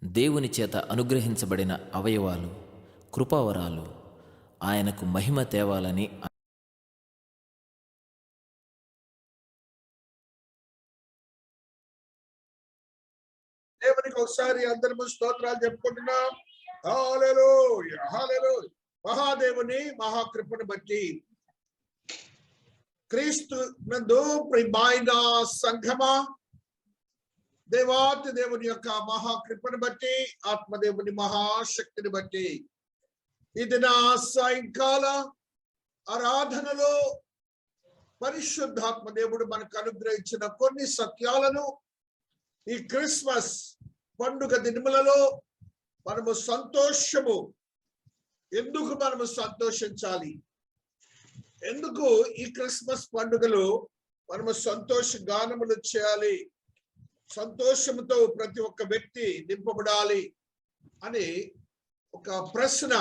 దేవుని చేత అనుగ్రహించబడిన అవయవాలు, కృపావరాలు ఆయనకు మహిమ తేవాలని దేవునికి ఒకసారి అందరము స్తోత్రాలు చెప్పుకుంటున్నాం. హల్లెలూయా హల్లెలూయా. మహాదేవుని మహాకృపను బట్టి క్రీస్తు నందు ప్రియమైన సంఘమా, దేవాతి దేవుని యొక్క మహాకృపను బట్టి, ఆత్మదేవుని మహాశక్తిని బట్టి ఈ దిన సాయంకాల ఆరాధనలో పరిశుద్ధాత్మ దేవుడు మనకు అనుగ్రహించిన కొన్ని సత్యాలను ఈ క్రిస్మస్ పండుగ దినములలో మనము సంతోషము, ఎందుకు మనము సంతోషించాలి, ఎందుకు ఈ క్రిస్మస్ పండుగలో మనము సంతోష గానములు చేయాలి, సంతోషముతో ప్రతి ఒక్క వ్యక్తి నింపబడాలి అని ఒక ప్రశ్న.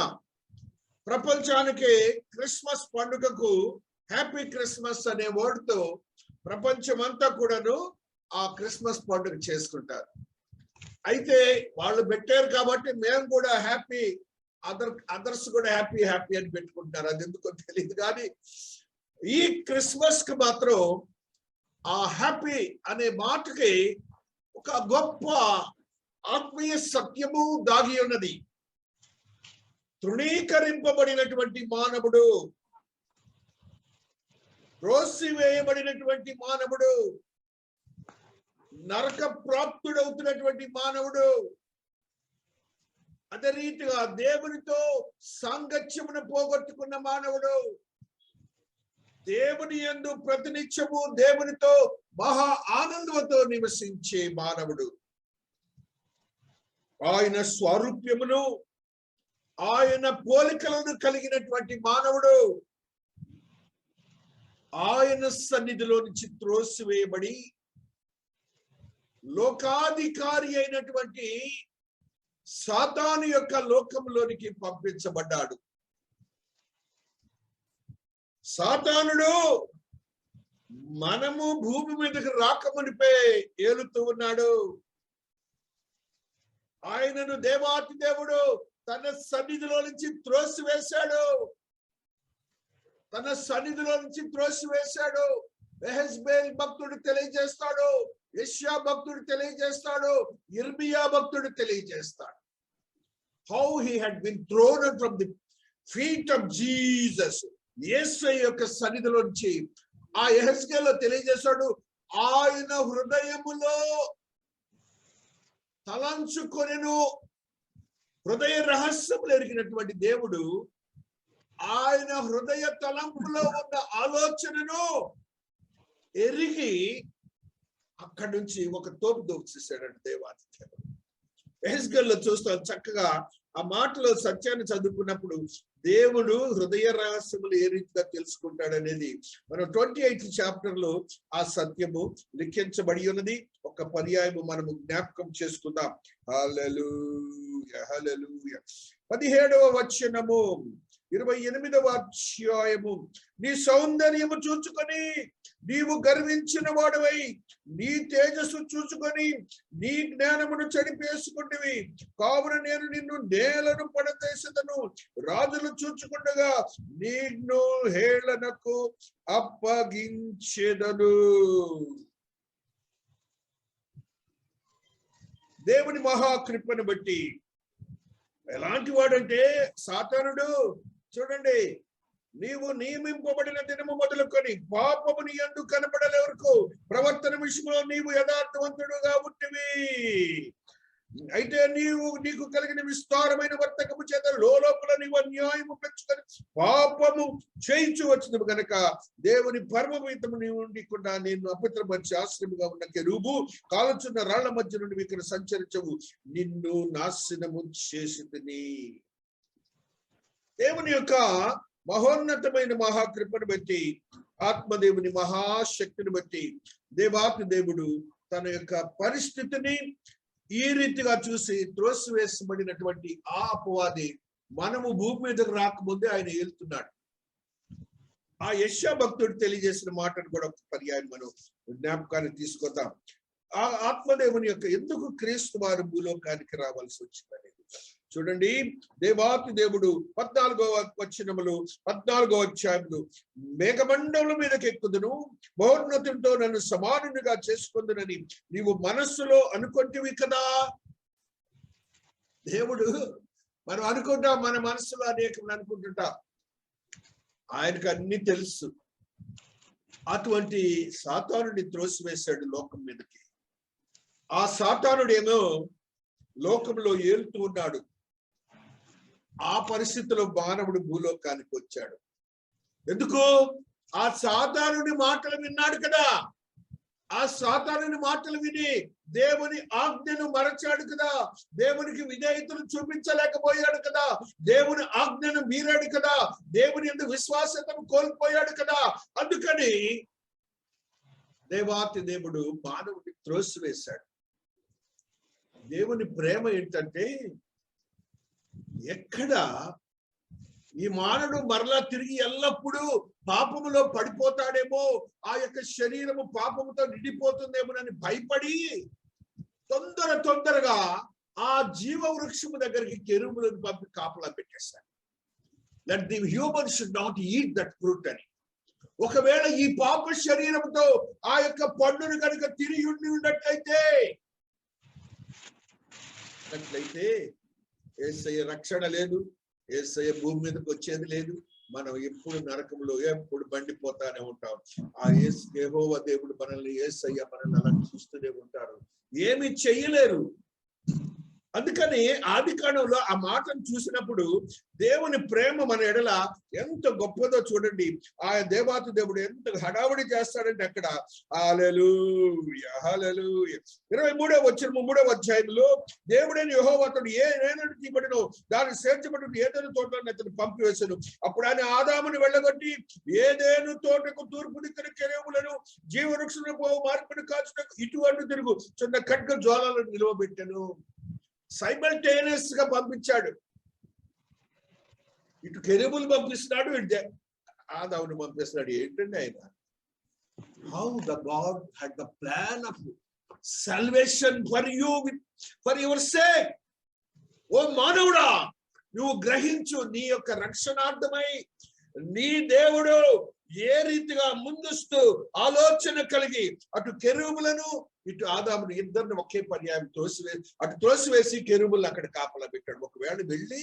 ప్రపంచానికి క్రిస్మస్ పండుగకు హ్యాపీ క్రిస్మస్ అనే వర్డ్తో ప్రపంచమంతా కూడాను ఆ క్రిస్మస్ పండుగ చేసుకుంటారు. అయితే వాళ్ళు పెట్టారు కాబట్టి మేము కూడా హ్యాపీ, అదర్స్ కూడా హ్యాపీ హ్యాపీ అని పెట్టుకుంటారు. అది ఎందుకో తెలియదు, కానీ ఈ క్రిస్మస్ కి మాత్రం ఆ హ్యాపీ అనే మాటకి ఒక గొప్ప ఆత్మీయ సత్యము దాగి ఉన్నది. తృణీకరింపబడినటువంటి మానవుడు, రోసివేయబడినటువంటి మానవుడు, నరక ప్రాప్తుడవుతున్నటువంటి మానవుడు, అదే రీతిగా దేవునితో సాంగత్యమును పోగొట్టుకున్న మానవుడు, దేవుని యందు ప్రతినిత్యము దేవునితో మహా ఆనందంతో నివసించే మానవుడు, ఆయన స్వారూప్యమును ఆయన పోలికలను కలిగినటువంటి మానవుడు, ఆయన సన్నిధిలో నుంచి త్రోసివేయబడి లోకాధికారి అయినటువంటి సాతాను యొక్క లోకంలోనికి పంపించబడ్డాడు. సాతానుడు మనము భూమి మీదకి రాకమునిపే ఏలుతూ ఉన్నాడు. ఆయనను దేవాతి దేవుడు తన సన్నిధిలో నుంచి త్రోసివేశాడు, తన సన్నిధిలో నుంచి త్రోసివేశాడు. యెహెజ్కేలు భక్తుడు తెలియజేస్తాడు, యెషయా భక్తుడు తెలియజేస్తాడు, ఇర్మియా భక్తుడు తెలియజేస్తాడు. How he had been thrown from the feet of Jesus. యేసు యొక్క సన్నిధిలోంచి ఆ యెహెజ్కేలు తెలియజేశాడు, ఆయన హృదయములో తలంచుకొనెను. హృదయ రహస్యములు ఎరిగినటువంటి దేవుడు ఆయన హృదయ తలంపులో ఉన్న ఆలోచనను ఎరిగి అక్కడి నుంచి ఒక తోపు దూసేసాడంటే దేవాది దేవుడు. యెహెజ్కేలులో చూస్తాం చక్కగా ఆ మాటలో సత్యాన్ని చదువుకున్నప్పుడు దేవుడు హృదయ రహస్యములు ఏ రీతిగా తెలుసుకుంటాడు అనేది మనం 28th చాప్టర్ లో ఆ సత్యము లిఖించబడి ఉన్నది. ఒక పర్యాయము మనము జ్ఞాపకం చేసుకుందాం. హల్లెలూయా హల్లెలూయా. 17వ వచనము 28వ అధ్యాయము. నీ సౌందర్యము చూచుకొని నీవు గర్వించిన వాడవై, నీ తేజస్సు చూచుకొని నీ జ్ఞానమును చెడిపేసుకుంటువి. కావున నేను నిన్ను నేలను పడదేశదను, రాజులు చూచుకుండగా నిన్ను హేళనకు అప్పగించెదను. దేవుని మహాకృపను బట్టి ఎలాంటి వాడంటే సాతానుడు, చూడండి, నీవు నియమింపబడిన దినము మొదలుకొని పాపము నీ యందు కనపడలే వరకు ప్రవర్తన విషయంలో నీవు యథార్థవంతుడుగా ఉంటివి. అయితే నీకు కలిగిన విస్తారమైన వర్తకము చేత లోపల నీవు అన్యాయము పెంచుకొని పాపము చేయించు వచ్చినవు గనక దేవుని పరమపీఠము నీవు ఉండకుండా నేను అపవిత్రపరిచి ఆశ్రమంగా ఉన్న కెరూబు కాలుచున్న రాళ్ల మధ్య నుండి ఇక్కడ సంచరించవు, నిన్ను నాశనము చేసితిని. దేవుని యొక్క మహోన్నతమైన మహాకృపను బట్టి, ఆత్మదేవుని మహాశక్తిని బట్టి దేవాతి దేవుడు తన యొక్క పరిస్థితిని ఈ రీతిగా చూసి త్రోసివేసబడినటువంటి ఆ అపవాది మనము భూమి మీదకు రాకముందే ఆయన ఏలుతున్నాడు. ఆ యెషయా భక్తుడు తెలియజేసిన మాటను కూడా ఒక పర్యాయం మనం జ్ఞాపకాన్ని తీసుకొద్దాం. ఆ ఆత్మదేవుని యొక్క ఎందుకు క్రీస్తు వారు భూలోకానికి రావాల్సి వచ్చిందని చూడండి. దేవాతి దేవుడు 14వ వచనములు 14వ అధ్యాయములు మేఘమండలం మీదకి ఎక్కుదును, మహోన్నతునితో నన్ను సమానునిగా చేసుకుందునని నీవు మనస్సులో అనుకుంటివి కదా. దేవుడు మనం అనుకుంటాం, మన మనస్సులో అనేకం అనుకుంటుంటాం, ఆయనకు అన్ని తెలుసు. అటువంటి సాతానుడిని త్రోసివేశాడు లోకం మీదకి. ఆ సాతానుడేమో లోకంలో ఏలుతూ ఉన్నాడు. ఆ పరిస్థితిలో మానవుడు భూలోకానికి వచ్చాడు. ఎందుకు? ఆ సాతానుడి మాటలు విన్నాడు కదా. ఆ సాతానుడి మాటలు విని దేవుని ఆజ్ఞను మరచాడు కదా. దేవునికి విధేయతను చూపించలేకపోయాడు కదా. దేవుని ఆజ్ఞను మీరాడు కదా. దేవుని యందు విశ్వాసతను కోల్పోయాడు కదా. అందుకని దేవాతి దేవుడు మానవుడిని త్రోసివేశాడు. దేవుని ప్రేమ ఏంటంటే, ఎక్కడ ఈ మానవుడు మరలా తిరిగి ఎల్లప్పుడూ పాపములో పడిపోతాడేమో, ఆ యొక్క శరీరము పాపముతో నిండిపోతుందేమోనని భయపడి తొందరగా ఆ జీవ వృక్షము దగ్గరికి కెరూబులను పంపి కాపలా పెట్టేశాడు. That the human should not eat that fruit అని. ఒకవేళ ఈ పాప శరీరంతో ఆ యొక్క పండును కనుక తిరిగి ఉన్నట్లయితే యేసయ్య రక్షణ లేదు, యేసయ్య భూమి మీదకి వచ్చేది లేదు. మనం ఎప్పుడు నరకంలో ఎప్పుడు బండిపోతానే ఉంటాం. ఆ యెహోవా దేవుడు మనల్ని, యేసయ్య మనల్ని అలా చూస్తూనే ఉంటారు, ఏమి చెయ్యలేరు. అందుకని ఆది కాండంలో ఆ మాటను చూసినప్పుడు దేవుని ప్రేమ మన ఎడల ఎంత గొప్పదో చూడండి. ఆ దేవాతి దేవుడు ఎంత హడావుడి చేస్తాడంటే అక్కడ హల్లెలూయా హల్లెలూయా 23వ వచనము 3వ అధ్యాయంలో దేవుడైన యెహోవా అతడు ఏ నేలను తీయబడినో దాన్ని సేర్చబడి ఏదేను తోటలను అతను పంపివేశాను. అప్పుడు ఆయన ఆదాముని వెళ్ళగొట్టి ఏదేను తోటకు తూర్పు దిక్కున కెరూబులను జీవవృక్షములకు పోవు మార్పును కాచుటకు ఇటువంటి తిరుగు చిన్న ఖడ్గ జ్వాలలను నిలవబెట్టాను. సైమల్టేనియస్ గా పంపించాడు. ఇటు కెరూబులు పంపిస్తున్నాడు, ఇటు ఆదాముని పంపిస్తున్నాడు. ఏంటండి ఆయన? How the God had the plan of salvation for you, for your sake. ఓ మానవుడా, నువ్వు గ్రహించు, నీ యొక్క రక్షణార్థమై నీ దేవుడు ఏ రీతిగా ముందస్తు ఆలోచన కలిగి అటు కెరూబులను ఇటు ఆదామును ఇద్దరిని ఒకే పర్యాయం త్రోసివేసి కెరూబులను అక్కడ కాపలా పెట్టాడు. ఒకవేళ వెళ్ళి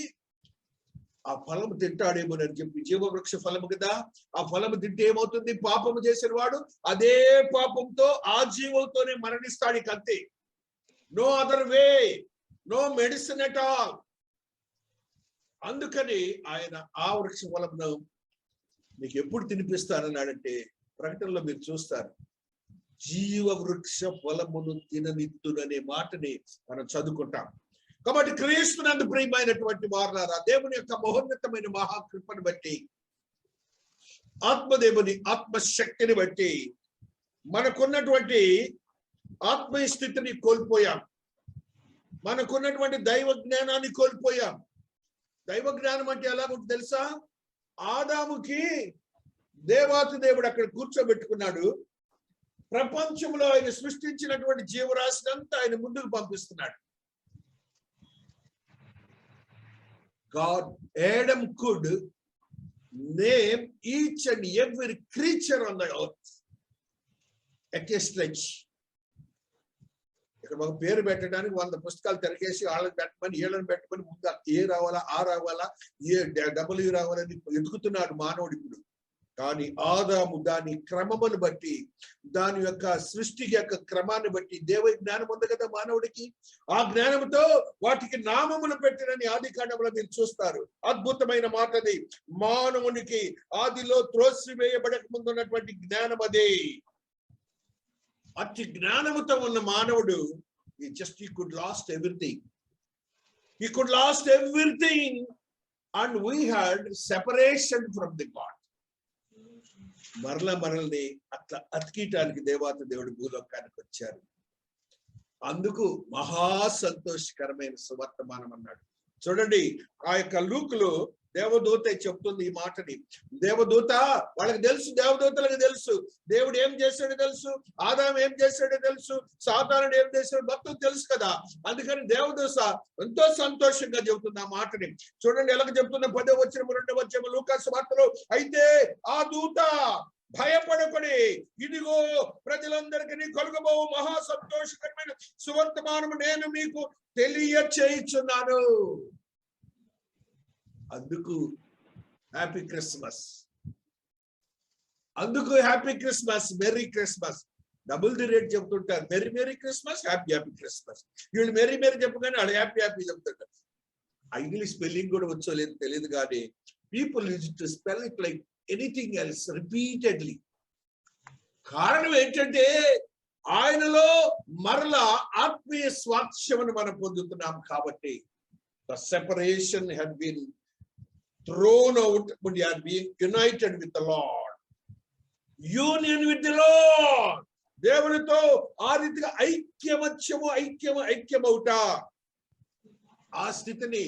ఆ ఫలము తింటాడేమోనని చెప్పి, జీవవృక్ష ఫలము కదా, ఆ ఫలము తింటే ఏమవుతుంది? పాపము చేసిన వాడు అదే పాపంతో ఆ జీవంతోనే మరణిస్తాడు. అంతే, no other way, no medicine at all. అందుకని ఆయన ఆ వృక్ష ఫలమును నీకు ఎప్పుడు తినిపిస్తానన్నాడంటే, ప్రకటనలో మీరు చూస్తారు, జీవ వృక్ష ఫలమును తిననిత్తుననే మాటని మనం చదువుకుంటాం. కాబట్టి క్రీస్తునందు ప్రియమైనటువంటి వారులారా, దేవుని యొక్క మహోన్నతమైన మహాకృపను బట్టి, ఆత్మదేవుని ఆత్మశక్తిని బట్టి మనకున్నటువంటి ఆత్మీయ స్థితిని కోల్పోయాం. మనకున్నటువంటి దైవ జ్ఞానాన్ని కోల్పోయాం. దైవ జ్ఞానం అంటే ఎలా ఉంటుంది తెలుసా? ఆదాముకి దేవాతి దేవుడు అక్కడ కూర్చోబెట్టుకున్నాడు. ప్రపంచంలో ఆయన సృష్టించినటువంటి జీవరాశిని అంతా ఆయన ముందుకు పంపిస్తున్నాడు. God, Adam could name each and every creature on the earth at a stretch. ఇక్కడ ఒక పేరు పెట్టడానికి 100 పుస్తకాలు తిరగేసి వాళ్ళని పెట్టమని వీళ్ళని పెట్టమని ముందు ఏ రావాలా, ఆ రావాలా, ఏ డబ్ల్యూ రావాలని ఎదుగుతున్నాడు మానవుడు ఇప్పుడు. కానీ ఆదాము దాని క్రమమును బట్టి, దాని యొక్క సృష్టి యొక్క క్రమాన్ని బట్టి దేవ జ్ఞానం ఉంది కదా మానవుడికి. ఆ జ్ఞానంతో వాటికి నామములు పెట్టినని ఆది కాండంలో మీరు చూస్తారు. అద్భుతమైన మాట అది. మానవునికి ఆదిలో త్రోసివేయబడక ముందు ఉన్నటువంటి జ్ఞానం అదే. అతి జ్ఞానముతో ఉన్న మానవుడు he could lost everything. He could lost everything and we had separation from the God. మనల్ని అట్లా అతికియటానికి దేవాతి దేవుడు భూలోకానికి వచ్చారు. అందుకు మహా సంతోషకరమైన సువర్తమానం అన్నాడు. చూడండి, ఆ యొక్క లూకులో దేవదూత చెప్తుంది ఈ మాటని. దేవదూత వాళ్ళకి తెలుసు, దేవదూతలకు తెలుసు దేవుడు ఏం చేశాడో తెలుసు, ఆదాం ఏం చేశాడో తెలుసు, సాతానుడు ఏం చేశాడో మొత్తం తెలుసు కదా. అందుకని దేవదూత ఎంతో సంతోషంగా చెబుతుంది ఆ మాటని. చూడండి ఎలాగ చెప్తున్న 10వ వచనం 2వ వచనం లూకా సువార్తలో. అయితే ఆ దూత భయపడకుడి, ఇదిగో ప్రజలందరికీ కలుగబో మహా సంతోషకరమైన సువర్తమానము నేను మీకు తెలియచేయుచున్నాను. అందుకు హ్యాపీ క్రిస్మస్, అందుకు happy Christmas, merry Christmas. Double the rate చెప్తుంటారు. Merry Christmas, happy Christmas. వీళ్ళు మెరీ చెప్పగానే వాళ్ళు హ్యాపీ చెప్తుంటారు. ఇంగ్లీష్ స్పెల్లింగ్ కూడా వచ్చో లేదు తెలియదు, కానీ people use to spell it like anything else repeatedly. కారణం ఏంటంటే ఆయనలో మరలా ఆత్మీయ స్వాస్థ్యమును మనం పొందుతున్నాం కాబట్టి. The separation had been thrown out, but you are being united with the Lord. Union with the Lord. దేవునితో ఆ రీతిగా ఐక్యమవుట, ఆ స్థితిని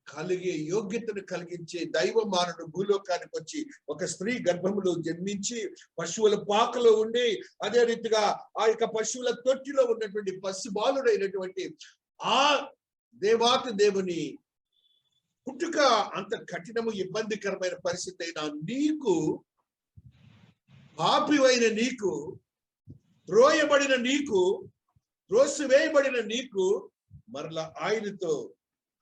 కలిగే యోగ్యతను కలిగించే దైవ మానవుడు భూలోకానికి వచ్చి ఒక స్త్రీ గర్భములో జన్మించి పశువుల పాకలో ఉండి, అదే రీతిగా ఆ యొక్క పశువుల తొట్టిలో ఉన్నటువంటి పసిబాలుడైనటువంటి ఆ దేవాతి దేవుని పుట్టుక అంత కఠినము ఇబ్బందికరమైన పరిస్థితి అయినా నీకు, పాపివైన నీకు, త్రోయబడిన నీకు, త్రోసివేయబడిన నీకు మరలా ఆయనతో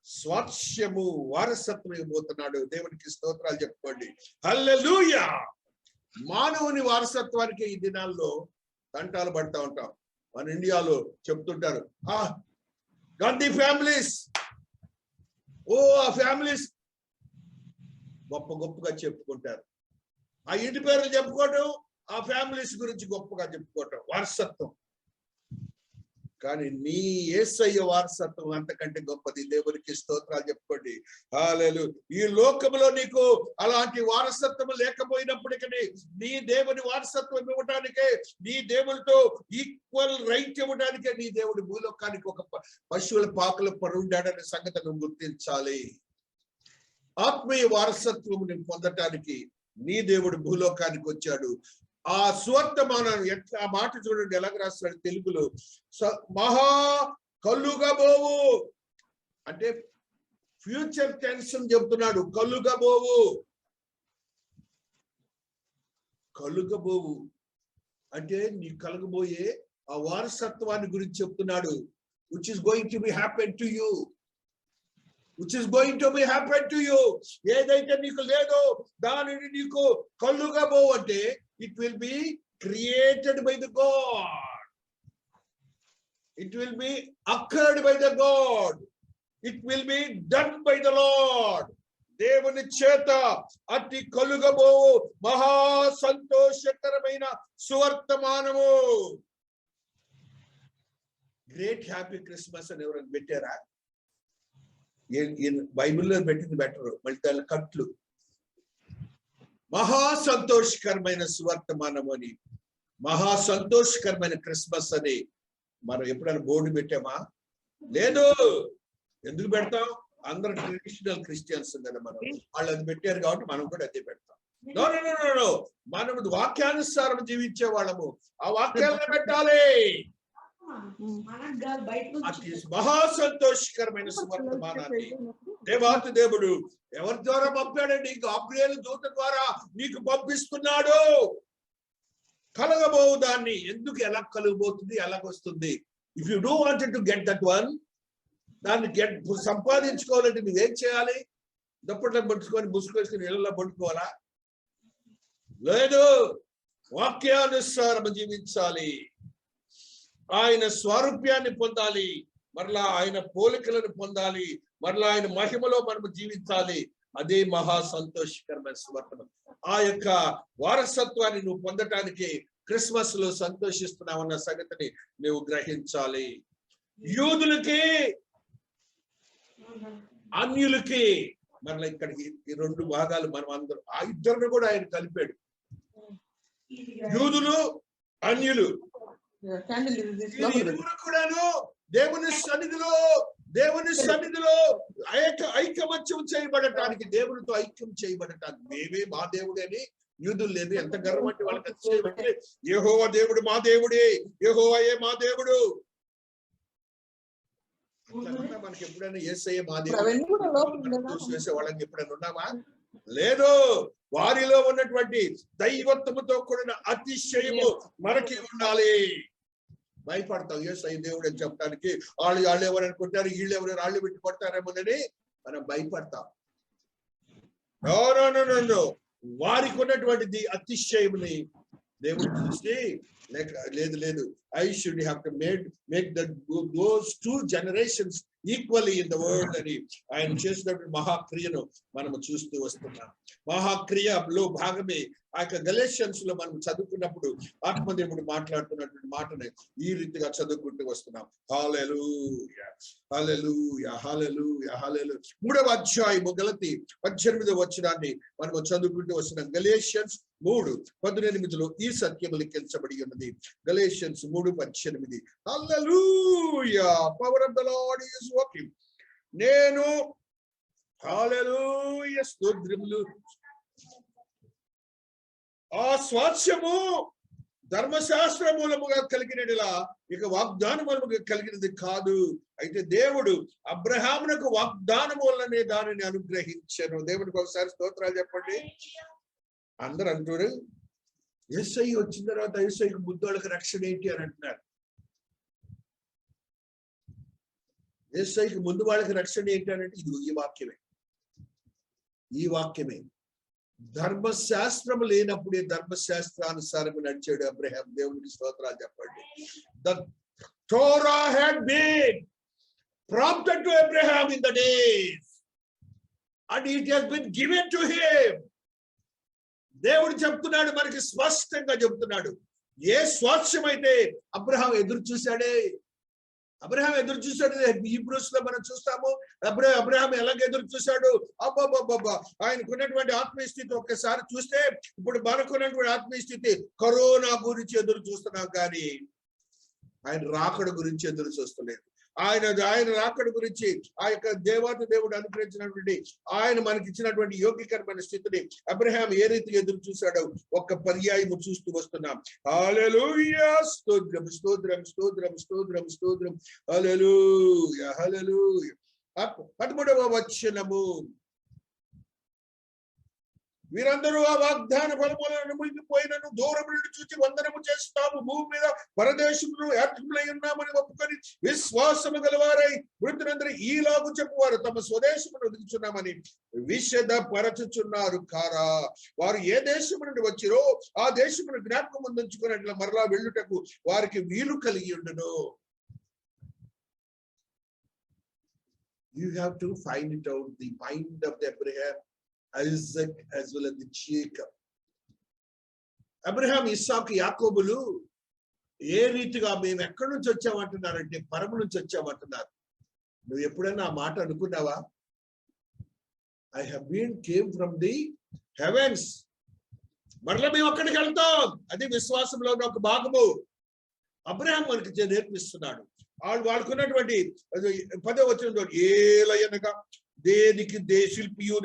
స్వాస్థ్యము వారసత్వం ఇవ్వబోతున్నాడు. దేవునికి స్తోత్రాలు చెప్పుకోండి. హల్లెలూయా. మానవుని వారసత్వానికి ఈ దినాల్లో తంటాలు పడతా ఉంటాం. మన ఇండియాలో చెప్తుంటారు, గాంధీ ఫ్యామిలీస్, ఆ ఫ్యామిలీస్ గొప్పగా చెప్పుకుంటారు. ఆ ఇంటి పేర్లు చెప్పుకోవటం, ఆ ఫ్యామిలీస్ గురించి గొప్పగా చెప్పుకోవటం వారసత్వం. కానీ నీ యేసయ్య వారసత్వం అంతకంటే గొప్పది. దేవునికి స్తోత్రాలు చెప్పుకోండి. హల్లెలూయా. ఈ లోకంలో నీకు అలాంటి వారసత్వం లేకపోయినప్పటికీ నీ దేవుని వారసత్వం ఇవ్వడానికే, నీ దేవునితో ఈక్వల్ రైట్ ఇవ్వడానికే నీ దేవుడు భూలోకానికి ఒక పశువుల పాకలో పరుండాడనే సంగతి నువ్వు గుర్తించాలి. ఆత్మీయ వారసత్వం పొందటానికి నీ దేవుడు భూలోకానికి వచ్చాడు. ఆ సువర్తమానం ఎట్లా, ఆ మాట చూడండి ఎలాగ రాస్తాడు తెలుగులో. మహా కలుగబోవు అంటే ఫ్యూచర్ టెన్స్ అని చెప్తున్నాడు. కలుగబోవు అంటే నీ కలగబోయే ఆ వారసత్వాన్ని గురించి చెప్తున్నాడు. which is going to be happen to you, which is going to be happen to you. ఏదైతే నీకు లేదో దానిని నీకు కలుగబోవు అంటే it will be created by the God, it will be occurred by the God, it will be done by the Lord. దేవుని చేత అతి కలుగబోవు మహా సంతోషకరమైన సువర్తమానము. గ్రేట్ హ్యాపీ క్రిస్మస్ అని ఎవరైనా పెట్టారా? బైబిల్లో పెట్టింది బెటర్, మళ్ళీ దాని కట్లు. మహా సంతోషకరమైన సువర్తమానం అని, మహా సంతోషకరమైన క్రిస్మస్ అని మనం ఎప్పుడైనా బోర్డు పెట్టామా? లేదు. ఎందుకు పెడతాం? అందరూ ట్రెడిషనల్ క్రిస్టియన్స్ కదా, మనం వాళ్ళు అది పెట్టారు కాబట్టి మనం కూడా అదే పెడతాం. నో, మనం వాక్యానుసారం జీవించే వాళ్ళము, ఆ వాక్యాలను పెట్టాలి. మహా సంతోషకరమైన సువర్తమానాన్ని దేవాతి దేవుడు ఎవరి ద్వారా పంపాడండి? గాబ్రియేలు దూత ద్వారా నీకు పంపిస్తున్నాడు. కలగబోవు దాన్ని. ఎందుకు, ఎలా కలగబోతుంది, ఎలాగొస్తుంది? If you do wanted to get that one, దాన్ని సంపాదించుకోవాలంటే నువ్వేం చేయాలి? దుప్పట్లో పట్టుకొని బుసుకొచ్చుకొని ఇళ్లలో పట్టుకోవాలా? లేదు, వాక్యానుసారం జీవించాలి. ఆయన స్వారూప్యాన్ని పొందాలి, మరలా ఆయన పోలికలను పొందాలి, మరలా ఆయన మహిమలో మనము జీవించాలి. అదే మహా సంతోషకరమైన సువర్తమానం. ఆ యొక్క వారసత్వాన్ని నువ్వు పొందటానికి క్రిస్మస్ లో సంతోషిస్తున్నావన్న సంగతిని నువ్వు గ్రహించాలి. యూదులకి, అన్యులకి, మరలా ఇక్కడికి ఈ రెండు భాగాలు మనం అందరూ, ఆ ఇద్దరిని కూడా ఆయన కలిపాడు. యూదులు, అన్యులు కూడాను దేవుని సన్నిధిలో దేవుని సన్నిధిలో ఐకమత్యం చేయబడటానికి, దేవునితో ఐక్యం చేయబడటానికి, మేమే మా దేవుడే అని యూదులు లేదు. ఎంత గర్వం అంటే వాళ్ళకి అతిశయమంటే, యెహోవా దేవుడు మా దేవుడే, యెహోవాయే మా దేవుడు. అట్లా మనకి ఎప్పుడైనా యేసయ్య మా దేవుడు చూసే వాళ్ళకి ఎప్పుడైనా ఉన్నామా? లేదు. వారిలో ఉన్నటువంటి దైవత్వముతో కూడిన అతిశయము మనకి ఉండాలి. భయపడతాం యేసయ్య దేవుడు అని చెప్పడానికి. వాళ్ళు ఎవరు అనుకుంటారు, వీళ్ళు ఎవరు రాళ్ళు పెట్టి కొడతారేమోనని మనం భయపడతాం. వారికి ఉన్నటువంటిది అతిశయముని దేవుడు చూసి లేదు, I should have to make those two generations equally in the world అని ఆయన చేసినటువంటి మహాక్రియను మనము చూస్తూ వస్తున్నాం. మహాక్రియలో భాగమే ఆ యొక్క గలేషియన్స్ లో మనం చదువుకున్నప్పుడు ఆత్మదేవుడు మాట్లాడుతున్నటువంటి మాటని ఈ రీతిగా చదువుకుంటూ వస్తున్నాం. హల్లెలూయా, హల్లెలూయా, హల్లెలూయా, హల్లెలూయా. 3వ అధ్యాయము గలతీ 18వ వచనాన్ని మనము చదువుకుంటూ వస్తున్నాం. గలేషియన్స్ 3:18 ఈ సత్యము లిఖించబడి ఉన్నది. Galatians 3:18. Hallelujah, power of the lord is working. నేను హల్లెలూయా స్తోత్రములు. ఆ స్వాస్థ్యము ధర్మశాస్త్ర మూలముగా కలిగినలా ఇక వాగ్దాన మూలముగా కలిగినది కాదు. అయితే దేవుడు అబ్రహామునకు వాగ్దానం వల్లనే దానిని అనుగ్రహించను. దేవుడికి ఒకసారి స్తోత్రాలు చెప్పండి. అందరు అంటారు యేసయ్య వచ్చిన తర్వాత యేసయ్యకు ముద్దోళ్ళకి రక్షణ ఏంటి అని అంటున్నారు. యేసయ్యకు ముందు వాళ్ళకి రక్షణ ఏంటి అని అంటే ఇది ఈ వాక్యమే. ధర్మశాస్త్రము లేనప్పుడే ధర్మశాస్త్రానుసారం నడిచాడు అబ్రహాం. దేవునికి స్తోత్రాలు చెప్పండి. The Torah had been prompted to Abraham in the days and it has been given to him. దేవుడు చెప్తున్నాడు, మనకి స్పష్టంగా చెప్తున్నాడు. ఏ స్వాస్థ్యం అయితే అబ్రహాం ఎదురు చూశాడు. హీబ్రూస్ లో మనం చూస్తాము అబ్రహాం ఎలాగ ఎదురు చూశాడు. అబ్బాబ్బాబ్బా, ఆయనకున్నటువంటి ఆత్మీయ స్థితి ఒక్కసారి చూస్తే, ఇప్పుడు మనకున్నటువంటి ఆత్మీయ స్థితి కరోనా గురించి ఎదురు చూస్తున్నాం కానీ ఆయన రాకడ గురించి ఎదురు చూస్తలేదు. ఆయన రాకడ గురించి ఆ యొక్క దేవాతి దేవుడు అనుగ్రహించినటువంటి ఆయన మనకి ఇచ్చినటువంటి యోగ్యకరమైన స్థితిని అబ్రహాం ఏ రీతిగా ఎదురు చూశాడో ఒక్క పర్యాయము చూస్తూ వస్తున్నాం. హల్లెలూయా, స్తోత్రం, స్తోత్రం, స్తోత్రం, స్తోత్రం, స్తోత్రం. హల్లెలూయా, హల్లెలూయా. 13వ వచనము. వీరందరూ ఆ వాగ్దాన ఫలములను మునిగిపోయినను దూరం నుండి చూచి వందనము చేస్తాము. భూమి మీద పరదేశములు యాత్రికులై ఉన్నామని ఒప్పుకొని విశ్వాసము గలవారై వృద్ధులందరూ ఈలాగు చెప్పువారు తమ స్వదేశమును వదులుచున్నామని విషదపరచుచున్నారు కారా. వారు ఏ దేశము నుండి వచ్చిరో ఆ దేశమును జ్ఞాపకం ఉంచుకున్నట్లు మరలా వెళ్ళుటకు వారికి వీలు కలిగి ఉండును. You have to find it out, the mind of Abraham, Isaac as well as the Jacob. అబ్రహాం, ఇస్సాకు, యాకోబులు ఏ రీతిగా మేము ఎక్కడి నుంచి వచ్చామంటున్నారంటే పరము నుంచి వచ్చామంటున్నారు. నువ్వు ఎప్పుడైనా ఆ మాట అనుకున్నావా? I have came from the heavens. మరలా మేము అక్కడికి వెళ్తాం. అది విశ్వాసంలో ఒక భాగము. అబ్రహాం మనకి నేర్పిస్తున్నాడు. వాళ్ళకున్నటువంటి 10వ వచనంలో ఏలయనగా దేనికి శిల్పియు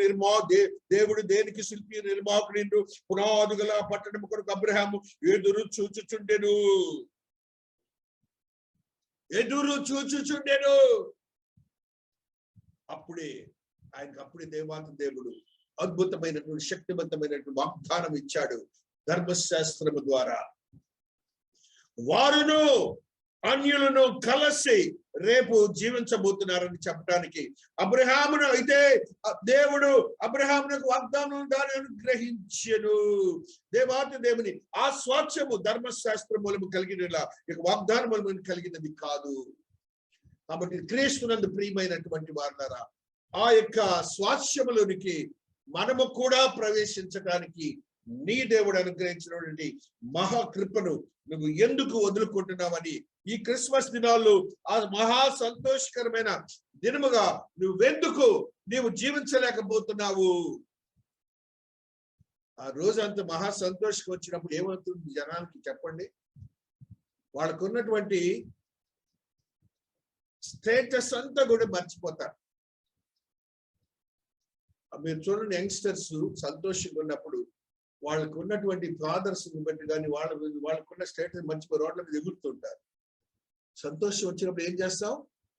దేవుడు దేనికి శిల్పియు నిర్మాకుడు పునాదుగల పట్టణము కొరకు అబ్రహాము ఎదురు చూచుచుండెను. అప్పుడే దేవాతి దేవుడు అద్భుతమైనటువంటి శక్తివంతమైనటువంటి వాగ్దానం ఇచ్చాడు. ధర్మశాస్త్రము ద్వారా వారును అన్యులను కలిసి రేపు జీవించబోతున్నారని చెప్పడానికి అబ్రహామును అయితే దేవుడు అబ్రహామునకు వాగ్దానం దాన్ని అనుగ్రహించెను. దేవాతి దేవుని ఆ స్వాస్థ్యము ధర్మశాస్త్ర మూలము కలిగినలా ఇక వాగ్దాన మూలము కలిగినది కాదు. కాబట్టి క్రీస్తునందు ప్రియమైనటువంటి వారులారా, ఆ యొక్క స్వాస్థ్యములోనికి మనము కూడా ప్రవేశించడానికి నీ దేవుడు అనుగ్రహించినటువంటి మహాకృపను నువ్వు ఎందుకు వదులుకుంటున్నావని ఈ క్రిస్మస్ దినాల్లో ఆ మహా సంతోషకరమైన దినముగా నీవు జీవించలేకపోతున్నావు. ఆ రోజు అంత మహా సంతోషం వచ్చినప్పుడు ఏమవుతుంది జనానికి చెప్పండి? వాళ్ళకున్నటువంటి స్టేటస్ అంతా కూడా మర్చిపోతారు. మీరు చూడండి, యంగ్స్టర్స్ సంతోషంగా ఉన్నప్పుడు వాళ్ళకు ఉన్నటువంటి ఫాదర్స్ బట్టి కానీ వాళ్ళకున్న స్టేటస్ మర్చిపోయి రోడ్ల మీద ఎగురుతుంటారు. సంతోషం వచ్చినప్పుడు ఏం చేస్తాం?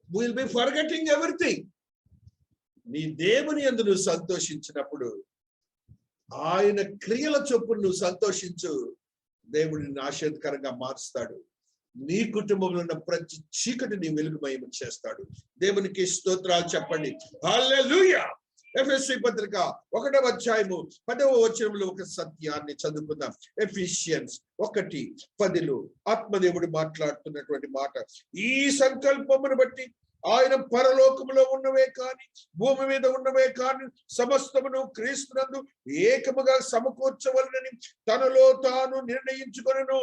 Will be forgetting everything. నీ దేవుని యందు నువ్వు సంతోషించినప్పుడు, ఆయన క్రియల చొప్పున నువ్వు సంతోషించు, దేవుడిని ఆశీర్వాదకరంగా మారుస్తాడు. నీ కుటుంబంలో ఉన్న ప్రతి చీకటిని వెలుగుమయం చేస్తాడు. దేవునికి స్తోత్రాలు చెప్పండి. హల్లెలూయా. ఎఫెసీ పత్రిక 1వ అధ్యాయము 10వ వచనంలో ఒక సత్యాన్ని చదువుకుందాం. ఎఫిషియన్స్ 1:10 ఆత్మదేవుడు మాట్లాడుతున్నటువంటి మాట. ఈ సంకల్పమును బట్టి ఆయన పరలోకములో ఉన్నవే కాని భూమి మీద ఉన్నవే కాని సమస్తమును క్రీస్తునందు ఏకముగా సమకూర్చవలనని తనలో తాను నిర్ణయించుకొనెను.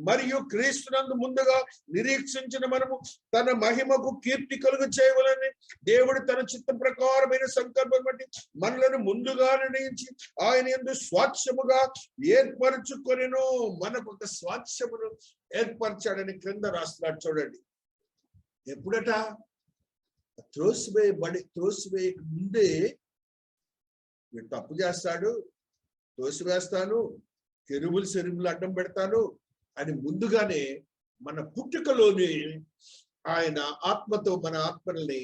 మరియు క్రీస్తునందు ముందుగా నిరీక్షించిన మనము తన మహిమకు కీర్తి కలుగు చేయవలని దేవుడు తన చిత్త ప్రకారమైన సంకల్పం బట్టి మనలను ముందుగా నిర్ణయించి ఆయన యందు స్వాస్థ్యముగా ఏర్పరచుకొనెను. మనకు ఒక స్వాస్థ్యమును ఏర్పరచాడని క్రింద రాస్తున్నాడు. చూడండి, ఎప్పుడట? త్రోసివేయక ముందే వీడు తప్పు చేస్తాడు, త్రోసివేస్తాను, కెరూబులు అడ్డం పెడతాను అని ముందుగానే మన పుట్టుకలోనే ఆయన ఆత్మతో మన ఆత్మల్ని